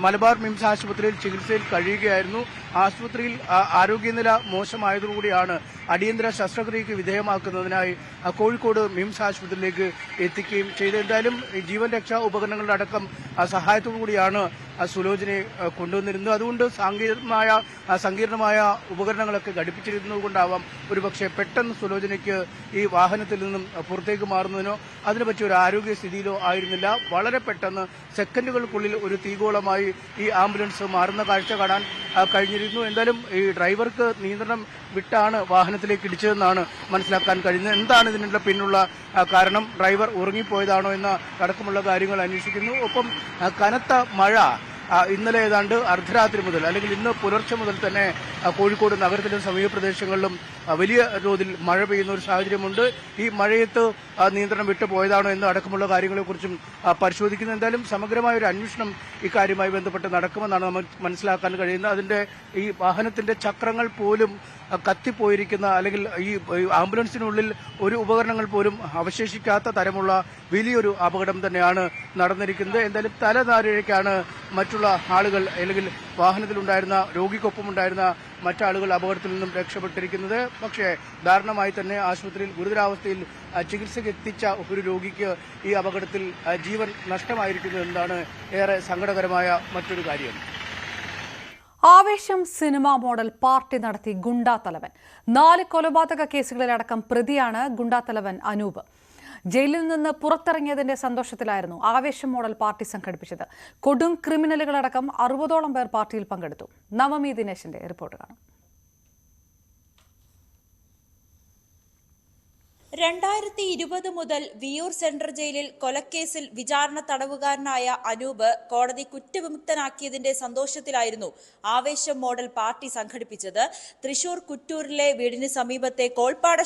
മലബാർ മിംസ് ആശുപത്രിയിൽ ചികിത്സയിൽ കഴിയുകയായിരുന്നു. ആശുപത്രിയിൽ ആരോഗ്യനില മോശമായതോടുകൂടിയാണ് അടിയന്തര ശസ്ത്രക്രിയയ്ക്ക് വിധേയമാക്കുന്നതിനായി കോഴിക്കോട് മിംസ് ആശുപത്രിയിലേക്ക് എത്തിക്കുകയും ചെയ്തത്. എന്തായാലും ജീവൻ രക്ഷാ ഉപകരണങ്ങളുടെ അടക്കം സഹായത്തോടുകൂടിയാണ് സുലോചനയെ കൊണ്ടുവന്നിരുന്നത്. അതുകൊണ്ട് സങ്കീർണമായ ഉപകരണങ്ങളൊക്കെ ഘടിപ്പിച്ചിരുന്നതുകൊണ്ടാവാം ഒരുപക്ഷെ പെട്ടെന്ന് സുലോചനയ്ക്ക് ഈ വാഹനത്തിൽ നിന്നും പുറത്തേക്ക് മാറുന്നതിനോ അതിനെ പറ്റിയ ഒരു ആരോഗ്യസ്ഥിതിയിലോ ആയിരുന്നില്ല. വളരെ പെട്ടെന്ന് സെക്കൻഡുകൾക്കുള്ളിൽ ഒരു തീഗോളമായി ഈ ആംബുലൻസ് മാറുന്ന കാഴ്ച കാണാൻ കഴിഞ്ഞിരുന്നു. എന്തായാലും ഈ ഡ്രൈവർക്ക് നിയന്ത്രണം വിട്ടാണ് വാഹനത്തിലേക്ക് ഇടിച്ചതെന്നാണ് മനസ്സിലാക്കാൻ കഴിയുന്നത്. എന്താണ് ഇതിനുള്ള പിന്നിലുള്ള കാരണം? ഡ്രൈവർ ഉറങ്ങിപ്പോയതാണോ എന്ന അടക്കമുള്ള കാര്യങ്ങൾ അന്വേഷിക്കുന്നു. ഒപ്പം കനത്ത മഴ ഇന്നലെ ഏതാണ്ട് അർദ്ധരാത്രി മുതൽ അല്ലെങ്കിൽ ഇന്ന് പുലർച്ചെ മുതൽ തന്നെ കോഴിക്കോട് നഗരത്തിലും സമീപ പ്രദേശങ്ങളിലും വലിയ തോതിൽ മഴ പെയ്യുന്ന ഒരു സാഹചര്യമുണ്ട്. ഈ മഴയത്ത് നിയന്ത്രണം വിട്ടു പോയതാണോ എന്ന് അടക്കമുള്ള കാര്യങ്ങളെക്കുറിച്ചും പരിശോധിക്കുന്നു. എന്തായാലും സമഗ്രമായ ഒരു അന്വേഷണം ഇക്കാര്യവുമായി ബന്ധപ്പെട്ട് നടക്കുമെന്നാണ് നമുക്ക് മനസ്സിലാക്കാൻ കഴിയുന്നത്. അതിന്റെ ഈ വാഹനത്തിന്റെ ചക്രങ്ങൾ പോലും കത്തിപ്പോയിരിക്കുന്ന അല്ലെങ്കിൽ ഈ ആംബുലൻസിനുള്ളിൽ ഒരു ഉപകരണങ്ങൾ പോലും അവശേഷിക്കാത്ത തരമുള്ള വലിയൊരു അപകടം തന്നെയാണ് നടന്നിരിക്കുന്നത്. എന്തായാലും തലനാരിഴയ്ക്കാണ് മറ്റുള്ള ആളുകൾ അല്ലെങ്കിൽ വാഹനത്തിലുണ്ടായിരുന്ന രോഗിക്കൊപ്പമുണ്ടായിരുന്ന മറ്റാളുകൾ അപകടത്തിൽ നിന്നും രക്ഷപ്പെട്ടിരിക്കുന്നത്. പക്ഷേ ദാരുണമായി തന്നെ ആശുപത്രിയിൽ ഗുരുതരാവസ്ഥയിൽ ചികിത്സയ്ക്ക് എത്തിച്ച ഒരു രോഗിക്ക് ഈ അപകടത്തിൽ ജീവൻ നഷ്ടമായിരിക്കുന്നു എന്നതാണ് ഏറെ സങ്കടകരമായ മറ്റൊരു കാര്യം. ആവേശം സിനിമാ മോഡൽ പാർട്ടി നടത്തി ഗുണ്ടാത്തലവൻ. 4 കൊലപാതക കേസുകളിലടക്കം പ്രതിയാണ് ഗുണ്ടാത്തലവൻ അനൂപ്. ജയിലിൽ നിന്ന് പുറത്തിറങ്ങിയതിന്റെ സന്തോഷത്തിലായിരുന്നു ആവേശം മോഡൽ പാർട്ടി സംഘടിപ്പിച്ചത്. കൊടും ക്രിമിനലുകളടക്കം 60ഓളം പേർ പാർട്ടിയിൽ പങ്കെടുത്തു. നവമി ദിനേശിന്റെ റിപ്പോർട്ട് കാണാം. 2020 മുതൽ വിയൂർ സെൻട്രൽ ജയിലിൽ കൊലക്കേസിൽ വിചാരണ തടവുകാരനായ അനൂപ് കോടതി കുറ്റവിമുക്തനാക്കിയതിന്റെ സന്തോഷത്തിലായിരുന്നു ആവേശം മോഡൽ പാർട്ടി സംഘടിപ്പിച്ചത്. തൃശൂർ കുറ്റൂരിലെ വീടിന് സമീപത്തെ കോൾപ്പാട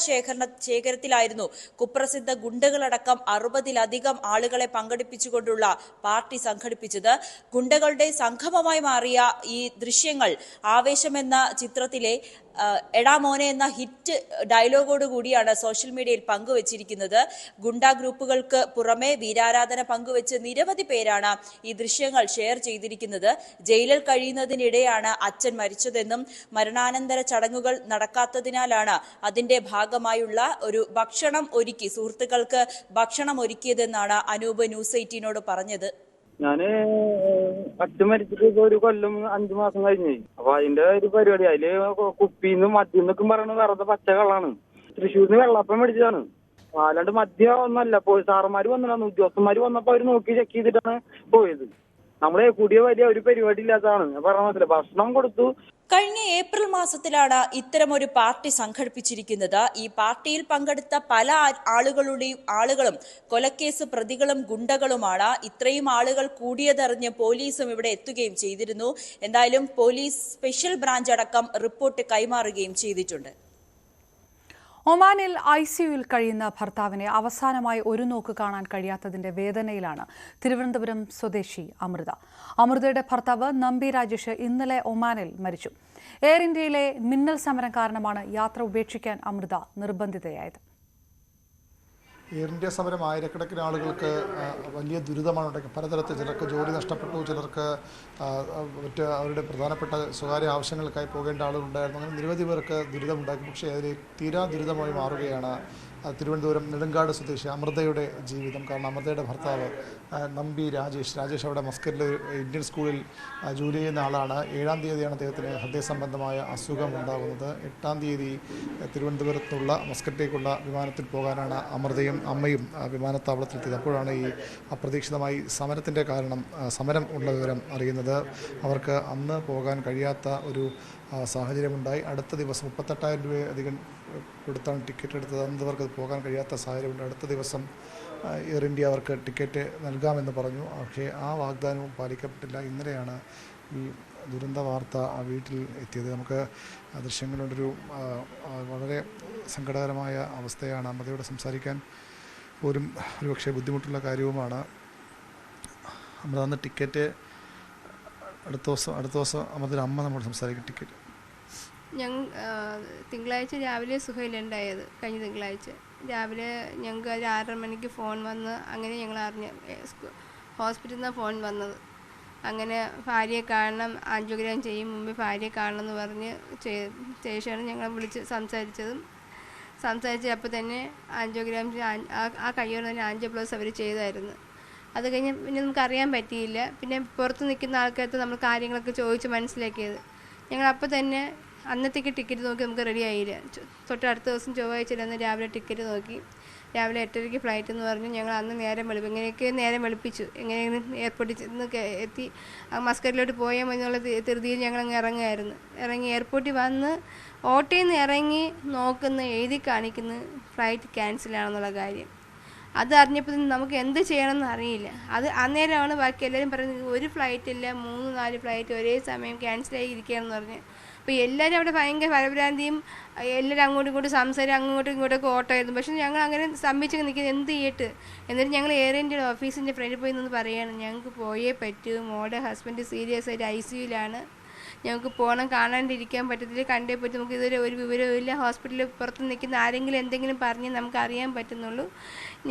ശേഖരത്തിലായിരുന്നു കുപ്രസിദ്ധ ഗുണ്ടകളടക്കം 60-ലധികം ആളുകളെ പങ്കെടുപ്പിച്ചുകൊണ്ടുള്ള പാർട്ടി സംഘടിപ്പിച്ചത്. ഗുണ്ടകളുടെ സംഗമമായി മാറിയ ഈ ദൃശ്യങ്ങൾ ആവേശമെന്ന ചിത്രത്തിലെ എടാ മോനെ എന്ന ഹിറ്റ് ഡയലോഗോടുകൂടിയാണ് സോഷ്യൽ മീഡിയയിൽ പങ്കുവച്ചിരിക്കുന്നത്. ഗുണ്ടാ ഗ്രൂപ്പുകൾക്ക് പുറമെ വീരാരാധന പങ്കുവച്ച് നിരവധി പേരാണ് ഈ ദൃശ്യങ്ങൾ ഷെയർ ചെയ്തിരിക്കുന്നത്. ജയിലിൽ കഴിയുന്നതിനിടെയാണ് അച്ഛൻ മരിച്ചതെന്നും മരണാനന്തര ചടങ്ങുകൾ നടക്കാത്തതിനാലാണ് അതിന്റെ ഭാഗമായുള്ള ഒരു ഭക്ഷണം ഒരുക്കി സുഹൃത്തുക്കൾക്ക് ഭക്ഷണം ഒരുക്കിയതെന്നാണ് അനൂപ് ന്യൂസ് 18നോട് പറഞ്ഞത്. ഞാന് അച്ഛൻ മരിച്ചിട്ട് ഇപ്പൊ 1 കൊല്ലം 5 മാസം കഴിഞ്ഞു. അപ്പൊ അതിന്റെ ഒരു പരിപാടി അതില് കുപ്പിന്ന് മദ്യം എന്നൊക്കെ പറയുന്നത് വെറുതെ പച്ചക്കള്ളാണ്. തൃശ്ശൂരിന്ന് വെള്ളപ്പം മേടിച്ചതാണ്. അല്ലാണ്ട് മദ്യം ഒന്നല്ല. സാറന്മാര് വന്നിട്ടാണ്, ഉദ്യോഗസ്ഥന്മാര് വന്നപ്പോ അവര് നോക്കി ചെക്ക് ചെയ്തിട്ടാണ് പോയത്. നമ്മളെ കൂടിയ വലിയ ഒരു പരിപാടി ഇല്ലാത്തതാണ്. ഞാൻ പറഞ്ഞ മനസ്സിലായി. ഭക്ഷണം കൊടുത്തു. കഴിഞ്ഞ ഏപ്രിൽ മാസത്തിലാണ് ഇത്തരമൊരു പാർട്ടി സംഘടിപ്പിച്ചിരിക്കുന്നത്. ഈ പാർട്ടിയിൽ പങ്കെടുത്ത പല ആളുകളും കൊലക്കേസ് പ്രതികളും ഗുണ്ടകളുമാണ്. ഇത്രയും ആളുകൾ കൂടിയതറിഞ്ഞ് പോലീസും ഇവിടെ എത്തുകയും ചെയ്തിരുന്നു. എന്തായാലും പോലീസ് സ്പെഷ്യൽ ബ്രാഞ്ച് അടക്കം റിപ്പോർട്ട് കൈമാറുകയും ചെയ്തിട്ടുണ്ട്. ഒമാനിൽ ICUയിൽ കഴിയുന്ന ഭർത്താവിനെ അവസാനമായി ഒരു നോക്ക് കാണാൻ കഴിയാത്തതിന്റെ വേദനയിലാണ് തിരുവനന്തപുരം സ്വദേശി അമൃത. അമൃതയുടെ ഭർത്താവ് നമ്പി രാജേഷ് ഇന്നലെ ഒമാനിൽ മരിച്ചു. എയർ ഇന്ത്യയിലെ മിന്നൽ സമരം കാരണമാണ് യാത്ര ഉപേക്ഷിക്കാൻ അമൃത നിർബന്ധിതയായത്. എയർ ഇന്ത്യ സമരം ആയിരക്കണക്കിന് ആളുകൾക്ക് വലിയ ദുരിതമാണ് ഉണ്ടാക്കി. പലതരത്തിൽ ചിലർക്ക് ജോലി നഷ്ടപ്പെട്ടു, ചിലർക്ക് മറ്റ് അവരുടെ പ്രധാനപ്പെട്ട സ്വകാര്യ ആവശ്യങ്ങൾക്കായി പോകേണ്ട ആളുകളുണ്ടായിരുന്നു. അങ്ങനെ നിരവധി പേർക്ക് ദുരിതമുണ്ടാക്കി. പക്ഷേ അതിൽ തീരാ ദുരിതമായി മാറുകയാണ് തിരുവനന്തപുരം നെടുങ്കാട് സ്വദേശി അമൃതയുടെ ജീവിതം. കാരണം അമൃതയുടെ ഭർത്താവ് നമ്പി രാജേഷ് അവിടെ മസ്കറ്റിലെ ഇന്ത്യൻ സ്കൂളിൽ ജോലി ചെയ്യുന്ന ആളാണ്. 7-ാം തീയതിയാണ് അദ്ദേഹത്തിന് ഹൃദയസംബന്ധമായ അസുഖം ഉണ്ടാകുന്നത്. 8-ാം തീയതി തിരുവനന്തപുരത്തുള്ള മസ്കറ്റിലേക്കുള്ള വിമാനത്തിൽ പോകാനാണ് അമൃതയും അമ്മയും വിമാനത്താവളത്തിലെത്തിയത്. അപ്പോഴാണ് ഈ അപ്രതീക്ഷിതമായി സമരം ഉള്ള വിവരം അറിയുന്നത്. അവർക്ക് അന്ന് പോകാൻ കഴിയാത്ത ഒരു സാഹചര്യമുണ്ടായി. അടുത്ത ദിവസം 38,000 രൂപയധികം കൊടുത്താണ് ടിക്കറ്റ് എടുത്തത്. അന്ന് അവർക്ക് പോകാൻ കഴിയാത്ത സാഹചര്യമുണ്ട്. അടുത്ത ദിവസം എയർ ഇന്ത്യ അവർക്ക് ടിക്കറ്റ് നൽകാമെന്ന് പറഞ്ഞു. പക്ഷേ ആ വാഗ്ദാനവും പാലിക്കപ്പെട്ടില്ല. ഇന്നലെയാണ് ഈ ദുരന്ത വാർത്ത വീട്ടിൽ എത്തിയത്. നമുക്ക് ദൃശ്യങ്ങളുണ്ടൊരു വളരെ സങ്കടകരമായ അവസ്ഥയാണ്. അമൃതയോട് സംസാരിക്കാൻ പോലും ഒരുപക്ഷെ ബുദ്ധിമുട്ടുള്ള കാര്യവുമാണ്. അമൃത അന്ന് ടിക്കറ്റ് അടുത്ത ദിവസം അമൃതയുടെ അമ്മ നമ്മൾ സംസാരിക്കും. ടിക്കറ്റ് തിങ്കളാഴ്ച രാവിലെ സുഹൈലുണ്ടായത്. കഴിഞ്ഞ തിങ്കളാഴ്ച രാവിലെ ഞങ്ങൾക്ക് ഒരു 6:30 മണിക്ക് ഫോൺ വന്ന്. അങ്ങനെ ഞങ്ങൾ അറിഞ്ഞു, ഹോസ്പിറ്റലിൽ നിന്നാണ് ഫോൺ വന്നത്. അങ്ങനെ ഭാര്യയെ കാണണം, ആൻജിയോഗ്രാം ചെയ്യും മുമ്പ് ഭാര്യയെ കാണണം എന്ന് പറഞ്ഞ് ശേഷമാണ് ഞങ്ങളെ വിളിച്ച് സംസാരിച്ചപ്പോൾ തന്നെ ആൻജിയോഗ്രാം ആ കഴിയോടെ തന്നെ ആൻജിയോപ്ലാസ് അവർ ചെയ്തായിരുന്നു. അത് കഴിഞ്ഞ് പിന്നെ നമുക്കറിയാൻ പറ്റിയില്ല. പിന്നെ പുറത്ത് നിൽക്കുന്ന ആൾക്കാർക്ക് നമ്മൾ കാര്യങ്ങളൊക്കെ ചോദിച്ച് മനസ്സിലാക്കിയത്. ഞങ്ങളപ്പോൾ തന്നെ അന്നത്തേക്ക് ടിക്കറ്റ് നോക്കി നമുക്ക് റെഡി ആയില്ല. തൊട്ടടുത്ത ദിവസം ചൊവ്വാഴ്ച അന്ന് രാവിലെ ടിക്കറ്റ് നോക്കി. രാവിലെ 8:30 ഫ്ലൈറ്റ് എന്ന് പറഞ്ഞ് ഞങ്ങൾ അന്ന് ഇങ്ങനെയൊക്കെ നേരം വെളുപ്പിച്ചു. എങ്ങനെയെങ്കിലും എയർപോർട്ടിൽ ചെന്ന് എത്തി മസ്കറ്റിലോട്ട് പോയാൽ മതി എന്നുള്ള ധൃതിയിൽ ഞങ്ങളങ്ങ് ഇറങ്ങി എയർപോർട്ടിൽ വന്ന് ഓട്ടോയിൽ നിന്ന് ഇറങ്ങി എഴുതി കാണിക്കുന്നു ഫ്ലൈറ്റ് ക്യാൻസലാണെന്നുള്ള കാര്യം. അത് അറിഞ്ഞപ്പോൾ നമുക്ക് എന്ത് ചെയ്യണമെന്ന് അറിയില്ല. അത് അന്നേരമാണ് ബാക്കി എല്ലാവരും പറയുന്നത് ഒരു ഫ്ലൈറ്റില്ല, 3-4 ഫ്ലൈറ്റ് ഒരേ സമയം ക്യാൻസലായി ഇരിക്കുകയാണെന്ന് പറഞ്ഞ്. അപ്പോൾ എല്ലാവരും അവിടെ ഭയങ്കര പരഭ്രാന്തിയും, എല്ലാവരും അങ്ങോട്ടും ഇങ്ങോട്ടും അങ്ങോട്ടും ഇങ്ങോട്ടൊക്കെ ഓട്ടമായിരുന്നു. പക്ഷെ ഞങ്ങൾ അങ്ങനെ സ്തംഭിച്ച് നിൽക്കുന്നത് എന്ത് ചെയ്യട്ട്. എന്നിട്ട് ഞങ്ങൾ എയർ ഇന്ത്യയുടെ ഓഫീസിൻ്റെ ഫ്രണ്ടിൽ പോയി നിന്ന് പറയുകയാണ്, ഞങ്ങൾക്ക് പോയേ പറ്റൂ, മോളുടെ ഹസ്ബൻഡ് സീരിയസ് ആയിട്ട് ICUയിലാണ്, ഞങ്ങൾക്ക് പോകണം, കാണാണ്ടിരിക്കാൻ പറ്റത്തില്ല, കണ്ടേ പറ്റും, നമുക്ക് ഇതുവരെ ഒരു വിവരവും ഇല്ല, ഹോസ്പിറ്റലിൽ പുറത്ത് നിൽക്കുന്ന ആരെങ്കിലും എന്തെങ്കിലും പറഞ്ഞ് നമുക്ക് അറിയാൻ പറ്റുന്നുള്ളൂ,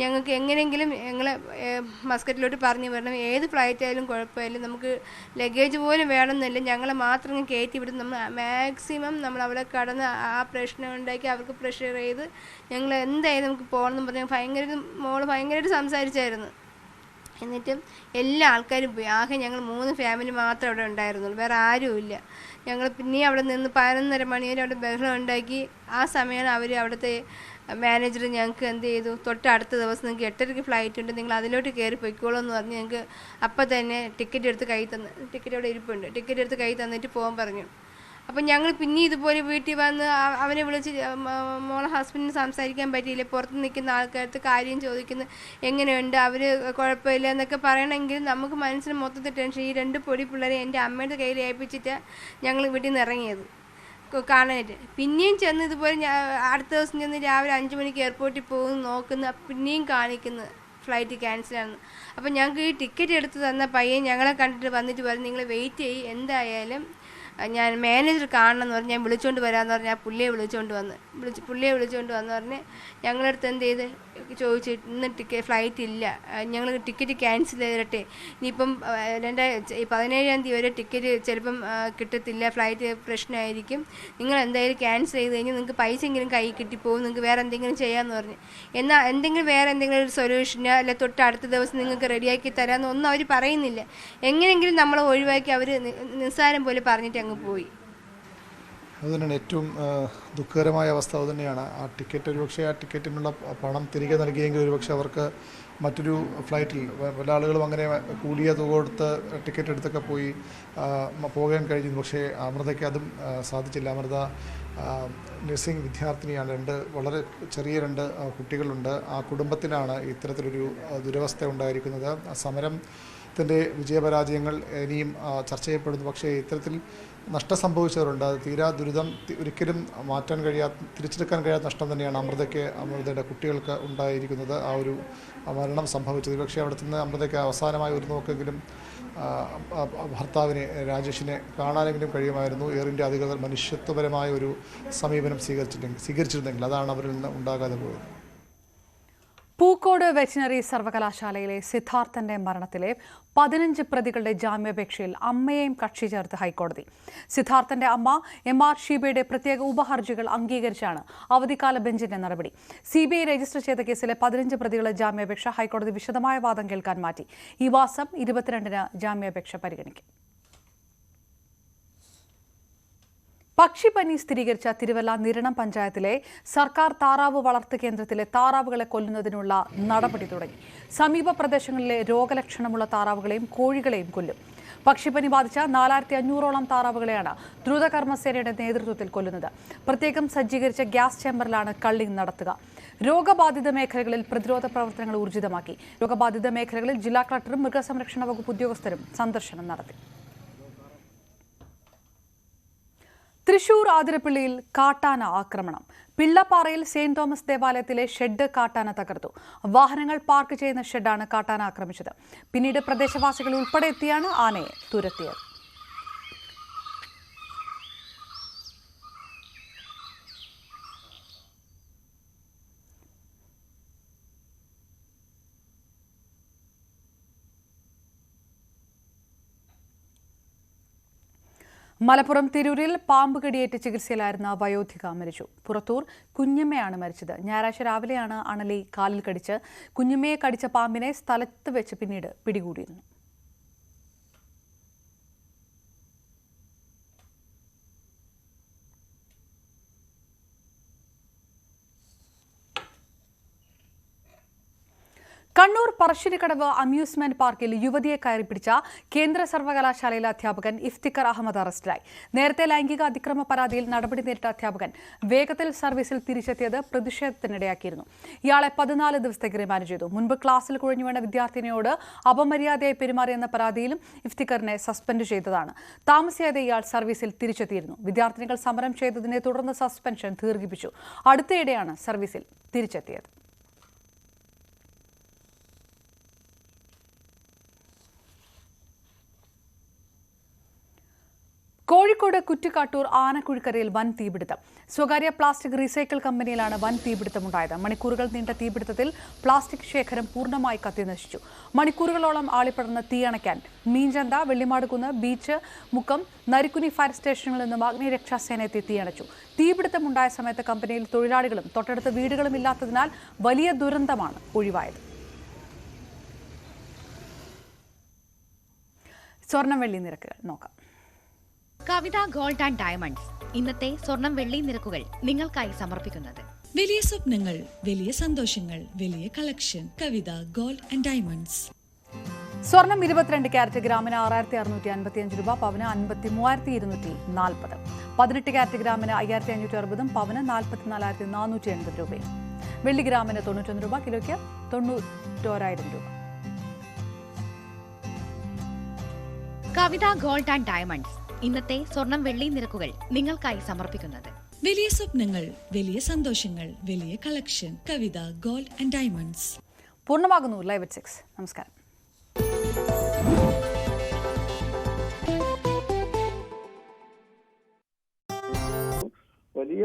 ഞങ്ങൾക്ക് എങ്ങനെയെങ്കിലും ഞങ്ങളെ മസ്കറ്റിലോട്ട് പറഞ്ഞു വരണം, ഏത് ഫ്ലൈറ്റ് ആയാലും കുഴപ്പമില്ല, നമുക്ക് ലഗേജ് പോലും വേണമെന്നില്ല, ഞങ്ങളെ മാത്രം കയറ്റി വിടും, നമ്മൾ മാക്സിമം നമ്മൾ അവിടെ കടന്ന് ആ പ്രശ്നം ഉണ്ടാക്കി അവർക്ക് പ്രഷർ ചെയ്ത് ഞങ്ങൾ എന്തായാലും നമുക്ക് പോകണമെന്ന് പറഞ്ഞാൽ മോള് ഭയങ്കരമായിട്ട് സംസാരിച്ചായിരുന്നു. എന്നിട്ടും എല്ലാ ആൾക്കാരും പോയി. ആകെ ഞങ്ങൾ 3 ഫാമിലി മാത്രമേ അവിടെ ഉണ്ടായിരുന്നുള്ളൂ, വേറെ ആരുമില്ല. ഞങ്ങൾ പിന്നെ അവിടെ നിന്ന് 11:30 മണി വരെ അവിടെ ബഹളം ഉണ്ടാക്കി. ആ സമയമാണ് അവിടുത്തെ മാനേജർ ഞങ്ങൾക്ക് എന്ത് ചെയ്തു, അടുത്ത ദിവസം നിങ്ങൾക്ക് 8:30 ഫ്ലൈറ്റ് ഉണ്ട്, നിങ്ങൾ അതിലോട്ട് കയറി പൊയ്ക്കോളൂ എന്ന് പറഞ്ഞ് ഞങ്ങൾക്ക് അപ്പം തന്നെ ടിക്കറ്റ് എടുത്ത് കൈ തന്നു. ടിക്കറ്റ് അവിടെ ഇരിപ്പുണ്ട്, ടിക്കറ്റ് എടുത്ത് കൈ തന്നിട്ട് പോകാൻ പറഞ്ഞു. അപ്പം ഞങ്ങൾ പിന്നെ ഇതുപോലെ വീട്ടിൽ വന്ന് അവനെ വിളിച്ച് മോളെ ഹസ്ബൻഡിന് സംസാരിക്കാൻ പറ്റിയില്ല. പുറത്ത് നിൽക്കുന്ന ആൾക്കാർക്ക് കാര്യം ചോദിക്കുന്ന എങ്ങനെയുണ്ട്, അവർ കുഴപ്പമില്ല എന്നൊക്കെ പറയണമെങ്കിൽ നമുക്ക് മനസ്സിന് മൊത്തത്തിൽ ടെൻഷൻ. ഈ 2 പൊടി പിള്ളേരെ എൻ്റെ അമ്മയുടെ കയ്യിൽ ഏൽപ്പിച്ചിട്ടാണ് ഞങ്ങൾ വീട്ടിൽ നിന്ന് ഇറങ്ങിയത് കാണാനായിട്ട്. പിന്നെയും ചെന്ന് ഇതുപോലെ അടുത്ത ദിവസം ചെന്ന് രാവിലെ 5 മണിക്ക് എയർപോർട്ടിൽ പോകുന്നു, നോക്കുന്ന പിന്നെയും കാണിക്കുന്നു ഫ്ലൈറ്റ് ക്യാൻസലാണെന്ന്. അപ്പം ഞങ്ങൾക്ക് ഈ ടിക്കറ്റ് എടുത്ത് തന്ന പയ്യൻ ഞങ്ങളെ കണ്ടിട്ട് വന്നിട്ട് പറഞ്ഞു, നിങ്ങൾ വെയിറ്റ് ചെയ്യ്, എന്തായാലും ഞാൻ മാനേജർ കാണണം എന്ന് പറഞ്ഞ് ഞാൻ വിളിച്ചുകൊണ്ട് വരാമെന്ന് പറഞ്ഞാൽ പുള്ളിയെ വിളിച്ചുകൊണ്ട് വന്ന് പറഞ്ഞ് ഞങ്ങളടുത്ത് എന്ത് ചെയ്ത് ചോദിച്ചു, ഇന്ന് ഫ്ലൈറ്റ് ഇല്ല, ഞങ്ങൾ ടിക്കറ്റ് ക്യാൻസൽ ചെയ്തിട്ടെ, ഇനിയിപ്പം 17-ാം തീയതി വരെ ടിക്കറ്റ് ചിലപ്പം കിട്ടത്തില്ല, ഫ്ലൈറ്റ് പ്രശ്നമായിരിക്കും, നിങ്ങൾ എന്തായാലും ക്യാൻസൽ ചെയ്ത് കഴിഞ്ഞാൽ നിങ്ങൾക്ക് പൈസയെങ്കിലും കൈ കിട്ടിപ്പോകും, നിങ്ങൾക്ക് വേറെ എന്തെങ്കിലും ചെയ്യാമെന്ന് പറഞ്ഞു. എന്നാൽ വേറെ എന്തെങ്കിലും ഒരു സൊല്യൂഷനോ അല്ല തൊട്ട് അടുത്ത ദിവസം നിങ്ങൾക്ക് റെഡിയാക്കി തരാമെന്ന് ഒന്നും അവർ പറയുന്നില്ല. എങ്ങനെയെങ്കിലും നമ്മളെ ഒഴിവാക്കി അവർ നിസ്സാരം പോലെ പറഞ്ഞിട്ട് അങ്ങ് പോയി. അതുതന്നെയാണ് ഏറ്റവും ദുഃഖകരമായ അവസ്ഥ. അതുതന്നെയാണ് ആ ടിക്കറ്റ് ഒരുപക്ഷെ ആ ടിക്കറ്റിനുള്ള പണം തിരികെ നൽകിയെങ്കിൽ ഒരുപക്ഷെ അവർക്ക് മറ്റൊരു ഫ്ലൈറ്റിൽ പല ആളുകളും അങ്ങനെ കൂടിയ തുക കൊടുത്ത് ടിക്കറ്റ് എടുത്തൊക്കെ പോകാൻ കഴിഞ്ഞു. പക്ഷേ അമൃതയ്ക്ക് അതും സാധിച്ചില്ല. അമൃത നഴ്സിംഗ് വിദ്യാർത്ഥിനിയാണ്. വളരെ ചെറിയ 2 കുട്ടികളുണ്ട്. ആ കുടുംബത്തിനാണ് ഇത്തരത്തിലൊരു ദുരവസ്ഥ ഉണ്ടായിരിക്കുന്നത്. സമരത്തിൻ്റെ വിജയപരാജയങ്ങൾ ഇനിയും ചർച്ച ചെയ്യപ്പെടുന്നു. പക്ഷേ ഇത്തരത്തിൽ നഷ്ടം സംഭവിച്ചവരുണ്ട്. അത് തീരാ ദുരിതം, ഒരിക്കലും തിരിച്ചെടുക്കാൻ കഴിയാത്ത നഷ്ടം തന്നെയാണ് അമൃതയുടെ കുട്ടികൾക്ക് ഉണ്ടായിരിക്കുന്നത്. ആ ഒരു മരണം സംഭവിച്ചത് പക്ഷേ അവിടെ നിന്ന് അമൃതയ്ക്ക് അവസാനമായി ഒരു നോക്കെങ്കിലും ഭർത്താവിനെ രാജേഷിനെ കാണാനെങ്കിലും കഴിയുമായിരുന്നു. എയർ ഇന്ത്യ അധികൃതർ മനുഷ്യത്വപരമായ ഒരു സമീപനം സ്വീകരിച്ചിരുന്നെങ്കിൽ അതാണ് അവരിൽ നിന്ന് ഉണ്ടാകാതെ പോയത്. പൂക്കോട് വെറ്റിനറി സർവകലാശാലയിലെ സിദ്ധാർത്ഥന്റെ മരണത്തിലെ 15 പ്രതികളുടെ ജാമ്യാപേക്ഷയിൽ അമ്മയെയും കക്ഷി ചേർത്ത് ഹൈക്കോടതി. സിദ്ധാർത്ഥന്റെ അമ്മ MR ഷീബയുടെ പ്രത്യേക ഉപഹർജികൾ അംഗീകരിച്ചാണ് അവധിക്കാല ബെഞ്ചിന്റെ നടപടി. CBI രജിസ്റ്റർ ചെയ്ത കേസിലെ 15 പ്രതികളുടെ ജാമ്യാപേക്ഷ ഹൈക്കോടതി വിശദമായ വാദം കേൾക്കാൻ മാറ്റി. ഈ മാസം 22-ന് ജാമ്യാപേക്ഷ പരിഗണിക്കും. പക്ഷിപ്പനി സ്ഥിരീകരിച്ച തിരുവല്ല നിരണം പഞ്ചായത്തിലെ സർക്കാർ താറാവ് വളർത്തു കേന്ദ്രത്തിലെ താറാവുകളെ കൊല്ലുന്നതിനുള്ള നടപടി തുടങ്ങി. സമീപ പ്രദേശങ്ങളിലെ രോഗലക്ഷണമുള്ള താറാവുകളെയും കോഴികളെയും കൊല്ലും. പക്ഷിപ്പനി ബാധിച്ച 4500ഓളം താറാവുകളെയാണ് ദ്രുതകർമ്മസേനയുടെ നേതൃത്വത്തിൽ കൊല്ലുന്നത്. പ്രത്യേകം സജ്ജീകരിച്ച ഗ്യാസ് ചേമ്പറിലാണ് കള്ളിംഗ് നടത്തുക. രോഗബാധിത മേഖലകളിൽ പ്രതിരോധ പ്രവർത്തനങ്ങൾ ഊർജിതമാക്കി. രോഗബാധിത മേഖലകളിൽ ജില്ലാ കളക്ടറും മൃഗസംരക്ഷണ വകുപ്പ് ഉദ്യോഗസ്ഥരും സന്ദർശനം നടത്തി. തൃശൂർ ആതിരപ്പള്ളിയിൽ കാട്ടാന ആക്രമണം. പിള്ളപ്പാറയിൽ സെയിന്റ് തോമസ് ദേവാലയത്തിലെ ഷെഡ് കാട്ടാന തകർത്തു. വാഹനങ്ങൾ പാർക്ക് ചെയ്യുന്ന ഷെഡാണ് കാട്ടാന ആക്രമിച്ചത്. പിന്നീട് പ്രദേശവാസികൾ ഉൾപ്പെടെ എത്തിയാണ് ആനയെ തുരത്തിയത്. മലപ്പുറം തിരൂരിൽ പാമ്പ് കടിയേറ്റ് ചികിത്സയിലായിരുന്ന വയോധിക മരിച്ചു. പുറത്തൂർ കുഞ്ഞമ്മയാണ് മരിച്ചത്. ഞായറാഴ്ച രാവിലെയാണ് അണലി കാലിൽ കടിച്ച് കുഞ്ഞമ്മയെ കടിച്ച പാമ്പിനെ സ്ഥലത്ത് വെച്ച് പിന്നീട് പിടികൂടിയിരുന്നു. കണ്ണൂർ പറശ്ശിനിക്കടവ് അമ്യൂസ്മെന്റ് പാർക്കിൽ യുവതിയെ കയറിപ്പിടിച്ച കേന്ദ്ര സർവകലാശാലയിലെ അധ്യാപകൻ ഇഫ്തിഖർ അഹമ്മദ് അറസ്റ്റിലായി. നേരത്തെ ലൈംഗിക അതിക്രമ പരാതിയിൽ നടപടി നേരിട്ട അധ്യാപകൻ വേഗത്തിൽ സർവീസിൽ തിരിച്ചെത്തിയത് പ്രതിഷേധത്തിനിടയാക്കിയിരുന്നു. ഇയാളെ 14 ദിവസത്തേക്ക് റിമാൻഡ് ചെയ്തു. മുൻപ് ക്ലാസ്സിൽ കുഴഞ്ഞുവീണ വിദ്യാർത്ഥിനിയോട് അപമര്യാദയായി പെരുമാറിയെന്ന പരാതിയിലും ഇഫ്തിഖറിനെ സസ്പെൻഡ് ചെയ്തതാണ്. താമസിയാതെ ഇയാൾ സർവീസിൽ തിരിച്ചെത്തിയിരുന്നു. വിദ്യാർത്ഥിനികൾ സമരം ചെയ്തതിനെ തുടർന്ന് സസ്പെൻഷൻ ദീർഘിപ്പിച്ചു. അടുത്തയിടെയാണ് സർവീസിൽ തിരിച്ചെത്തിയത്. കോഴിക്കോട് കുറ്റിക്കാട്ടൂർ ആനക്കുഴിക്കരയിൽ വൻ തീപിടുത്തം. സ്വകാര്യ പ്ലാസ്റ്റിക് റീസൈക്കിൾ കമ്പനിയിലാണ് വൻ തീപിടുത്തമുണ്ടായത്. മണിക്കൂറുകൾ നീണ്ട തീപിടുത്തത്തിൽ പ്ലാസ്റ്റിക് ശേഖരം പൂർണ്ണമായി കത്തിനശിച്ചു. മണിക്കൂറുകളോളം ആളിപ്പടർന്ന് തീയണയ്ക്കാൻ മീൻചന്ത, വെള്ളിമാടുകുന്ന്, ബീച്ച്, മുക്കം, നരിക്കുനി ഫയർ സ്റ്റേഷനിൽ നിന്നും അഗ്നിരക്ഷാസേന എത്തി തീയണച്ചു. തീപിടുത്തമുണ്ടായ സമയത്ത് കമ്പനിയിൽ തൊഴിലാളികളും തൊട്ടടുത്ത വീടുകളും ഇല്ലാത്തതിനാൽ വലിയ ദുരന്തമാണ് ഒഴിവായത്. സ്വർണം വെള്ളി നിരക്കുകൾ നോക്കാം. കവിത ഗോൾഡ് ആൻഡ് ഡയമണ്ട്സ് ഇന്നത്തെ സ്വർണം വെള്ളി നിരക്കുകൾ നിങ്ങൾക്കായി സമർപ്പിക്കുന്നത്. വലിയ സ്വപ്നങ്ങൾ, വലിയ സന്തോഷങ്ങൾ, വലിയ collection. Kavitha gold and diamonds. സ്വർണം 22 ക്യാരറ്റ് ഗ്രാമിന് 6655 രൂപ, പവന് 53,240. 18 കാരറ്റ് ഗ്രാമിന് 5560, പവന് 44,480 രൂപയും. വെള്ളി ഗ്രാമിന് 91 രൂപ, കിലോയ്ക്ക് 91,000 രൂപ. കവിത ഗോൾഡ് ആൻഡ് ഡയമണ്ട്സ് ഇന്നത്തെ സ്വർണം വെള്ളി നിരക്കുകൾ നിങ്ങൾക്കായി സമർപ്പിക്കുന്നത്. വലിയ സ്വപ്നങ്ങൾ, വലിയ സന്തോഷങ്ങൾ, വലിയ collection. Kavitha gold and diamonds. പൂർണ്ണമാകുന്നു ലൈവ് at 6. നമസ്കാരം. വലിയ